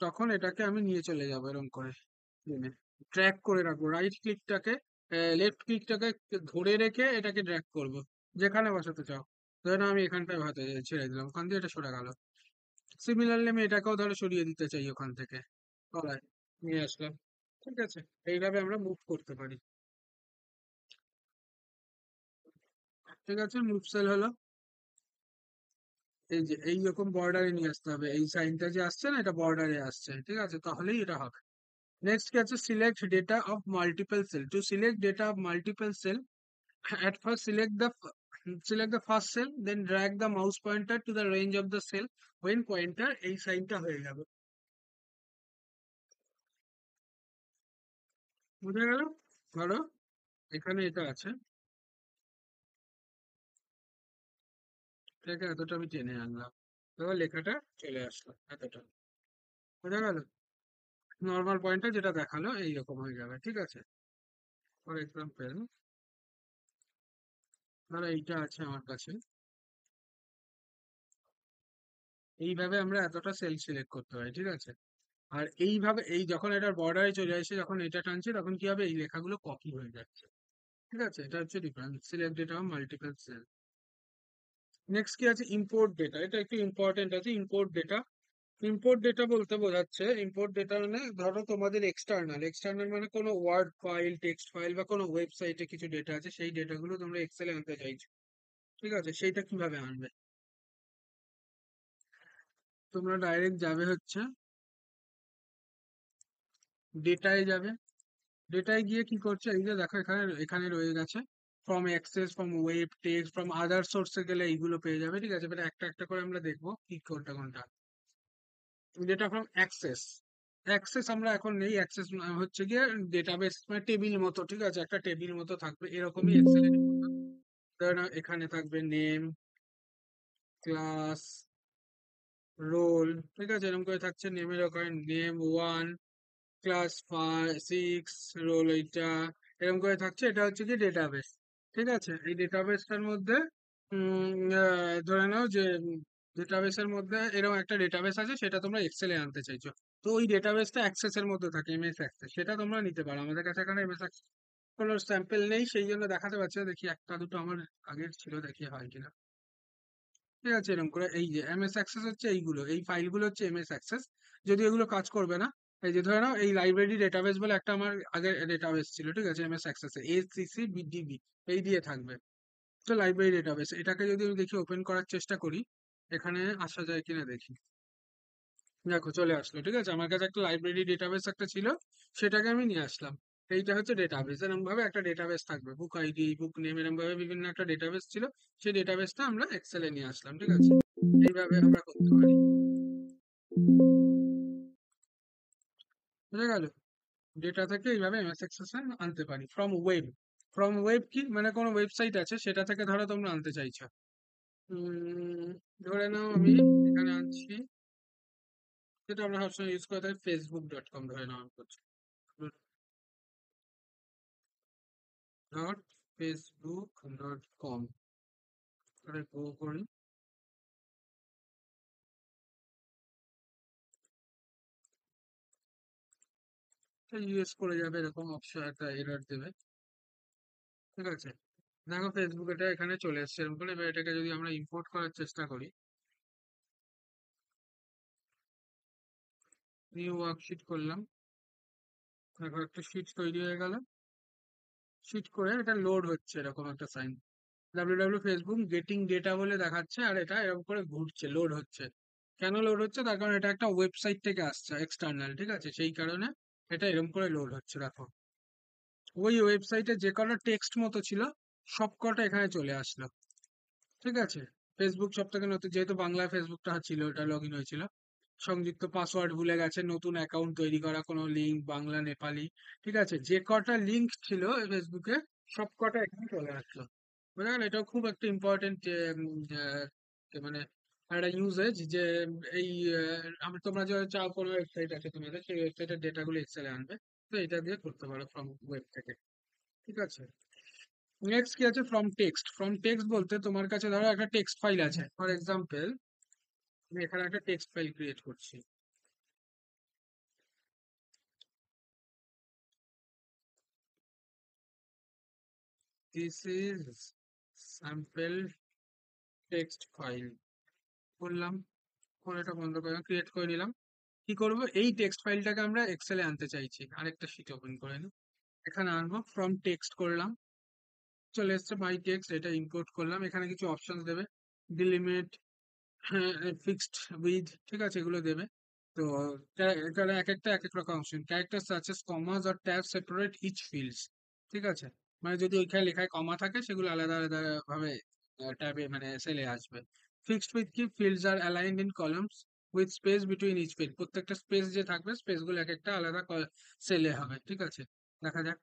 তখন এটাকে আমি নিয়ে চলে যাবো এরকম করে টেনে, ট্র্যাক করে রাখবো, রাইট ক্লিকটাকে, লেফট ক্লিকটাকে ধরে রেখে এটাকে ড্র্যাগ করব, যেখানে বসাতে চাও। ধরো আমি এখানটায় হাতে ছেড়ে দিলাম, ওখান দিয়ে এটা সরে গেল। সিমিলারলি আমি এটাকেও ধরো সরিয়ে দিতে চাই ওখান থেকে, তলায় নিয়ে আসলাম, ঠিক আছে? এইভাবে আমরা মুভ করতে পারি, ঠিক আছে? মুভ সেল হলো, এই যে এইরকম বর্ডারে নিয়ে আসতে হবে, এই সাইনটা যে আসছে না, এটা বর্ডারে আসছে, ঠিক আছে? তাহলেই এটা হবে। নেক্সট কি আছে, select data of multiple cell, to select data of multiple cell, at first select the first cell, then drag the mouse pointer to the range of the cell, when pointer এই সাইনটা হয়ে যাবে, বুঝা গেল? ধরো এখানে এটা আছে, এটাকে এতটা আমি টেনে আনলাম, এবার লেখাটা চলে আসলো এতটা, বোঝা গেল? নর্মাল পয়েন্টটা যেটা দেখালো এইরকম হয়ে যাবে, ঠিক আছে? ফর এক্সাম্পল, ধরো এইটা আছে আমার কাছে, এইভাবে আমরা এতটা সেল সিলেক্ট করতে পারি, ঠিক আছে? আর এইভাবে এই যখন এটার বর্ডারে চলে আসে, যখন এটা টানছে তখন কি হবে, এই লেখাগুলো কপি হয়ে যাচ্ছে, ঠিক আছে? এটা হচ্ছে difference, select data multiple cell. Next কি আছে, ইম্পোর্ট ডেটা, এটা একটু ইম্পর্টেন্ট আছে। ইম্পোর্ট ডেটা, ইম্পোর্ট ডেটা বলতে বোঝাচ্ছে, ইম্পোর্ট ডেটা মানে ধরো তোমাদের এক্সটার্নাল, এক্সটার্নাল মানে কোনো ওয়ার্ড ফাইল, টেক্সট ফাইল বা কোনো ওয়েবসাইটে কিছু ডেটা আছে, সেই ডেটাগুলো তোমরা এক্সেলে আনতে চাইছো, ঠিক আছে? সেইটা কিভাবে আনবে? তোমরা ডাইরেক্ট যাবে হচ্ছে ডেটায় যাবে, ডেটায় গিয়ে কি করছে, এই যে দেখো এখানে এখানে রয়ে গেছে from access, from web, text, from other সোর্সে গেলে এইগুলো পেয়ে যাবে, ঠিক আছে? এবার একটা একটা করে আমরা দেখবো কি কোনটা কোনটা। যেটা ফ্রম অ্যাক্সেস, অ্যাক্সেস আমরা এখন নেই, অ্যাক্সেস হচ্ছে গিয়ে ডেটাবেস মানে টেবিল মতো, ঠিক আছে? একটা টেবিল মতো থাকবে এরকমই এক্সেল এর। ধরে নাও এখানে থাকবে নেম, ক্লাস, রোল, ঠিক আছে? এরকম করে থাকছে, নেমের ওখানে নেম ওয়ান, ক্লাস 6, রোল এইটা, এরকম করে থাকছে। এটা হচ্ছে কি ডেটাবেস, ঠিক আছে? এই ডেটাবেসটার মধ্যে ধরে নাও যে ডেটাবেসের মধ্যে এরকম একটা ডেটাবেস আছে, সেটা তোমরা এক্সেলে আনতে চাইছো। তো ওই ডেটাবেসটা অ্যাক্সেসের মধ্যে থাকে, এমএস অ্যাক্সেস, সেটা তোমরা নিতে পারো। আমাদের কাছে এখানে এমএস অ্যাক্সেস কোনো স্যাম্পল নেই, সেই জন্য দেখাতে পারছি না। দেখি একটা দুটো আমার আগের ছিল, দেখি হয় কিনা, ঠিক আছে? এরকম করে এই যে এমএস অ্যাক্সেস হচ্ছে এইগুলো, এই ফাইলগুলো হচ্ছে এমএস অ্যাক্সেস। যদি এগুলো কাজ করবে না, এই যে ধরে নাও এই লাইব্রেরি ডেটাবেস বলে একটা আমার আগের ডেটাবেস ছিল, ঠিক আছে? এমএস অ্যাক্সেস এসিসি বিডিবি এই দিয়ে থাকবে, তো লাইব্রেরি ডেটাবেস। এটাকে যদি আমি দেখি ওপেন করার চেষ্টা করি, এখানে আসা যায় কিনা দেখি। দেখো চলে আসলো, ঠিক আছে? আমার কাছে একটা লাইব্রেরি ডেটাবেস একটা ছিল, সেটাকে আমি নিয়ে আসলাম। এইটা হচ্ছে ডেটাবেস, এরকম ভাবে একটা ডেটাবেস থাকবে, বুক আইডি, বুক নেম, এরকম ভাবে বিভিন্ন একটা ডেটাবেস ছিল। সেই ডেটাবেসটা আমরা এক্সেলে নিয়ে আসলাম, ঠিক আছে? এইভাবে আমরা করতে পারি, বুঝা গেল? ডেটা থেকে এইভাবে এমএস এক্সেসন আনতে পারি। ফ্রম ওয়েব, ফ্রম ওয়েব কি মানে কোনো ওয়েবসাইট আছে সেটা থেকে ধরো তোমরা আনতে চাইছো। উম, ধরে নাও আমি এখানে আনছি, যেটা আমরা সবসময় ইউজ করে থাকি, facebook.com ধরে নাও আমি করছি, facebook.com করে গো করি, ইউএস করে যাবে, এরকম অপশন একটা এরর দেবে, ঠিক আছে? দেখো ফেসবুক এটা এখানে চলে এসছে এরকম করে। এবার এটাকে যদি আমরা ইম্পোর্ট করার চেষ্টা করি, নিউ ওয়ার্কশিট করলাম, দেখো একটা শিট তৈরি হয়ে গেল। শিট করে এটা লোড হচ্ছে, এরকম একটা sign W Facebook getting data বলে দেখাচ্ছে, আর এটা এরকম করে ঘুরছে, লোড হচ্ছে। কেন লোড হচ্ছে, তার কারণ এটা একটা ওয়েবসাইট থেকে আসছে এক্সটার্নাল, ঠিক আছে? সেই কারণে এটা এরকম করে লোড হচ্ছে। দেখো ওই ওয়েবসাইটে যে কটা টেক্সট মতো ছিল, সব কটা এখানে চলে আসলো, ঠিক আছে? ফেসবুক সব থেকে নতুন, যেহেতু বাংলায় ফেসবুকটা ছিল, এটা লগ ইন হয়েছিল, সংযুক্ত পাসওয়ার্ড ভুলে গেছে, নতুন অ্যাকাউন্ট তৈরি করা, কোনো লিঙ্ক বাংলা নেপালি, ঠিক আছে? যে কটা লিঙ্ক ছিল ফেসবুকে, সব কটা এখানে চলে আসলো, বুঝা গেল? এটাও খুব একটা ইম্পর্টেন্ট মানে একটা ইউজেজ, যে এই তোমরা যে চাও কোনো ওয়েবসাইট আছে তোমাদের, সেই ওয়েবসাইটের ডেটাগুলো এক্সেলে আনবে, তো এটা দিয়ে করতে পারো ফ্রম ওয়েব থেকে, ঠিক আছে? নেক্সট কি আছে, ফ্রম টেক্সট। ফ্রম টেক্সট বলতে তোমার কাছে ধরো একটা টেক্সট ফাইল আছে, ফর এক্সাম্পল আমি এখানে একটা টেক্সট ফাইল ক্রিয়েট করছি, this is sample text file, করলাম, করে এটা বন্ধ করে ক্রিয়েট করে নিলাম। কি করব, এই টেক্সট ফাইলটাকে আমরা এক্সেলে আনতে চাইছি, আরেকটা শিট ওপেন করে নিই, এখানে আনবো, ফ্রম টেক্সট করলাম, চলে এসছে মাই টেক্সট, এটা ইম্পোর্ট করলাম। এখানে কিছু অপশনস দেবে, ডিলিমিট, ফিক্সড উইথ, ঠিক আছে? এগুলো দেবে। তো এখানে এক একটা এক এক রকম অপশন, ক্যারেক্টার সাচেস কমাস আর ট্যাব সেপারেট ইচ ফিল্ডস, ঠিক আছে? মানে যদি ওইখানে লেখায় কমা থাকে, সেগুলো আলাদা আলাদা ভাবে ট্যাবে মানে সেলে আসবে। ফিক্সড উইথ কি, fields are aligned in columns with space between each field, প্রত্যেকটা স্পেস যে থাকবে, স্পেস গুলো এক একটা আলাদা সেলে হবে, ঠিক আছে? দেখা যাক,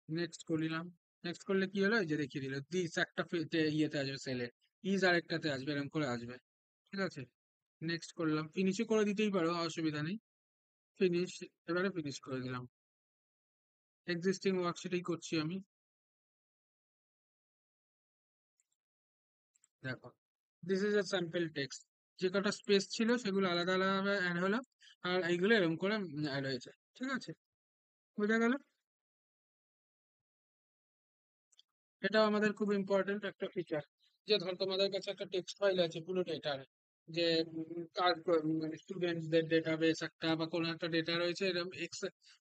নেক্সট করলাম। নেক্সট করলে কি হলো, এই যে দেখিয়ে দিল দিস একটা ইয়েতে আসবে সেলে, ইজ আরেকটাতে আসবে, এরকম করে আসবে। ঠিক আছে, নেক্সট করলাম, ফিনিশও করে দিতেই পারো, অসুবিধা নেই। ফিনিশ, এবারে ফিনিশ করে দিলাম। এক্সিস্টিং ওয়ার্কশিটেই করছি আমি। দেখো, this is a sample text. যে কটা স্পেস ছিল সেগুলো আলাদা আলাদা অ্যাড হলো, আর এইগুলো এরকম করে অ্যাড হয়েছে। ঠিক আছে, বোঝা গেল? এটাও আমাদের খুব ইম্পর্টেন্ট একটা ফিচার। যে ধর তোমাদের কাছে একটা টেক্সট ফাইল আছে পুরো ডেটার, যে কার মানে স্টুডেন্টসদের ডেটাবেস একটা বা কোনো একটা ডেটা রয়েছে, এরকম এক্স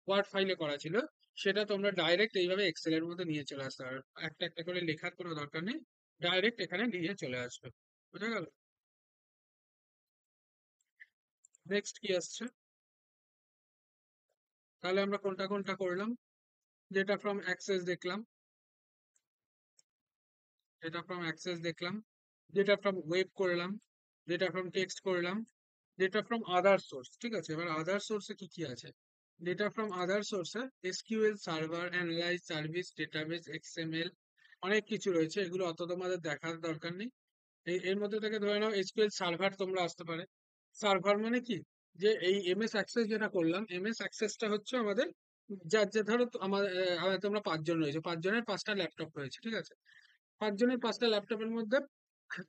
ওয়ার্ড ফাইলে করা ছিল, সেটা তোমরা ডাইরেক্ট এইভাবে এক্সেল এর মধ্যে নিয়ে চলে আসতে পারো। একটা একটা করে লেখার কোনো দরকার নেই, ডাইরেক্ট এখানে নিয়ে চলে আসবে। বুঝা গেল? নেক্সট কি আসছে? তাহলে আমরা কোনটা কোনটা করলাম? ডেটা ফ্রম অ্যাক্সেস দেখলাম, ডেটা ফ্রম অ্যাক্সেস দেখলাম, ডেটা ফ্রম ওয়েব করলাম, ডেটা ফ্রম টেক্সট করলাম, ডেটা ফ্রম আদার সোর্স। ঠিক আছে, এবার আদার সোর্সে কি কি আছে? ডেটা ফ্রম আদার সোর্সে SQL server, analyse service, database, XML, অনেক কিছু রয়েছে, এগুলো অত তোমাদের দেখার দরকার নেই। এর মধ্যে থেকে ধরে নাও এসকিউএল সার্ভার তোমরা আসতে পারে। সার্ভার মানে কি, যে এই এমএস অ্যাক্সেস যেটা করলাম, এমএস অ্যাক্সেসটা হচ্ছে আমাদের, যার যে ধরো আমাদের তোমরা পাঁচজন রয়েছে, পাঁচজনের পাঁচটা ল্যাপটপ রয়েছে। ঠিক আছে, পাঁচজনের পাঁচটা ল্যাপটপের মধ্যে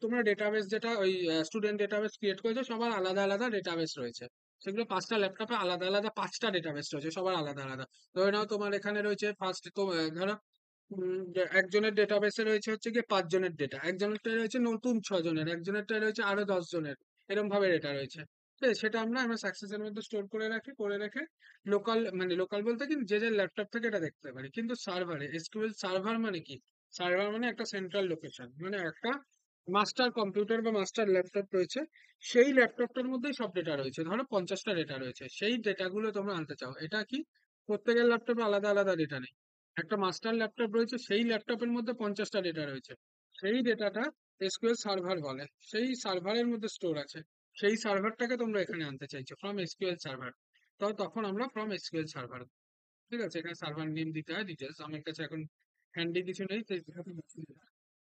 তোমরা ডেটাবেস যেটা ওই স্টুডেন্ট ডেটাবেস ক্রিয়েট করেছো, সবার আলাদা আলাদা ডেটাবেস রয়েছে। সেগুলো পাঁচটা ল্যাপটপে আলাদা আলাদা পাঁচটা ডেটাবেস রয়েছে, সবার আলাদা আলাদা। ধরে নাও তোমার এখানে রয়েছে ফার্স্ট তো ধরো একজনের ডেটাবেসে রয়েছে হচ্ছে গিয়ে পাঁচজনের ডেটা, একজনেরটা রয়েছে নতুন ছজনের, একজনেরটা রয়েছে আরো 10 জনের, এরকম ভাবে ডেটা রয়েছে। ঠিক আছে, সেটা আমরা সাকসেসের মধ্যে স্টোর করে রাখি, করে রেখে লোকাল, মানে লোকাল বলতে কি যে যে ল্যাপটপ থেকে এটা দেখতে পারি। কিন্তু সার্ভারে, এসকিউএল সার্ভার মানে কি? সার্ভার মানে একটা সেন্ট্রাল লোকেশন, মানে একটা মাস্টার কম্পিউটার বা মাস্টার ল্যাপটপ রয়েছে, সেই ল্যাপটপটার মধ্যেই সব ডেটা রয়েছে। ধরো 50টা ডেটা রয়েছে, সেই ডেটাগুলো তোমরা আনতে চাও। এটা কি, প্রত্যেকের ল্যাপটপে আলাদা আলাদা ডেটা নেই, একটা মাস্টার ল্যাপটপ রয়েছে, সেই ল্যাপটপের মধ্যে 50টা ডেটা রয়েছে, সেই ডেটাটা এসকিউএল সার্ভার বলে, সেই সার্ভারের মধ্যে স্টোর আছে। সেই সার্ভারটাকে তোমরা এখানে আনতে চাইছো ফ্রম এসকিউএল সার্ভার, তো তখন আমরা ফ্রম এসকিউএল সার্ভার। ঠিক আছে, এখানে সার্ভার নেম দিতে হয়, ডিটেলস আমার কাছে এখন হ্যান্ডি কিছু নেই,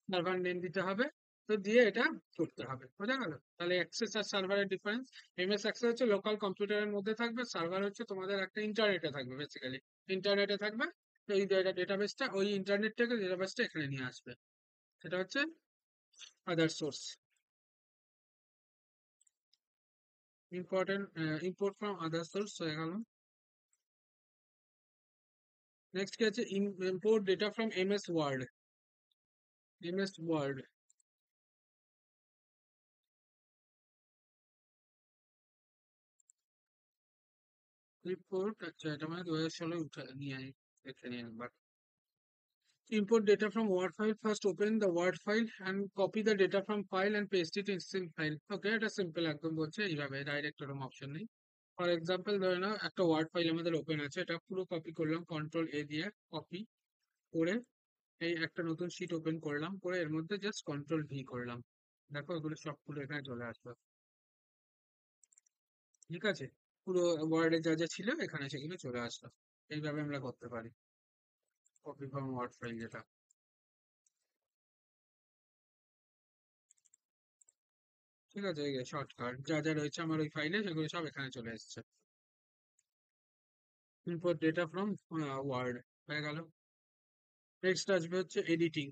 সার্ভার নেম দিতে হবে। তো দিয়ে এটা করতে হবে, বোঝা গেল? তাহলে অ্যাক্সেস আর সার্ভারের ডিফারেন্স, এমএস অ্যাক্সেস হচ্ছে লোকাল কম্পিউটারের মধ্যে থাকবে, সার্ভার হচ্ছে তোমাদের একটা ইন্টারনেটে থাকবে, বেসিক্যালি ইন্টারনেটে থাকবে। তো এই ডেটাবেসটা, ওই ইন্টারনেট থেকে ডেটাবেসটা এখানে নিয়ে আসবে, সেটা হচ্ছে other source. Important, import from other source হয়ে গেল। নেক্সট কি আছে? Import data from MS Word. MS Word report, আচ্ছা এটা মানে 2016 উঠে নিয়ে দেখে নিয়ে একবার। Import data from Word file. First open the Word file and copy the data from file and paste it in same file. Okay, এটা simple একদম বলছে এইভাবে, ডাইরেক্ট এরকম অপশন নেই। ফর এক্সাম্পল ধরে নাও একটা ওয়ার্ড ফাইল আমাদের ওপেন আছে, এটা পুরো কপি করলাম কন্ট্রোল এ দিয়ে, কপি করে এই একটা নতুন শিট ওপেন করলাম, করে এর মধ্যে জাস্ট কন্ট্রোল ভি করলাম। দেখো এগুলো সব পুরো এখানে চলে আসবে। ঠিক আছে, পুরো ওয়ার্ডে যা যা ছিল এখানে সেগুলো চলে আসলো। এইভাবে আমরা করতে পারি কপি ফ্রম ওয়ার্ড ফাইল যেটা। ঠিক আছে, এই শর্টকাট যা যা রয়েছে আমার ওই ফাইলে, সেগুলো সব এখানে চলে এসেছে। ইম্পোর্ট ডেটা ফ্রম ওয়ার্ড হয়ে গেল। নেক্সট আসবে হচ্ছে এডিটিং।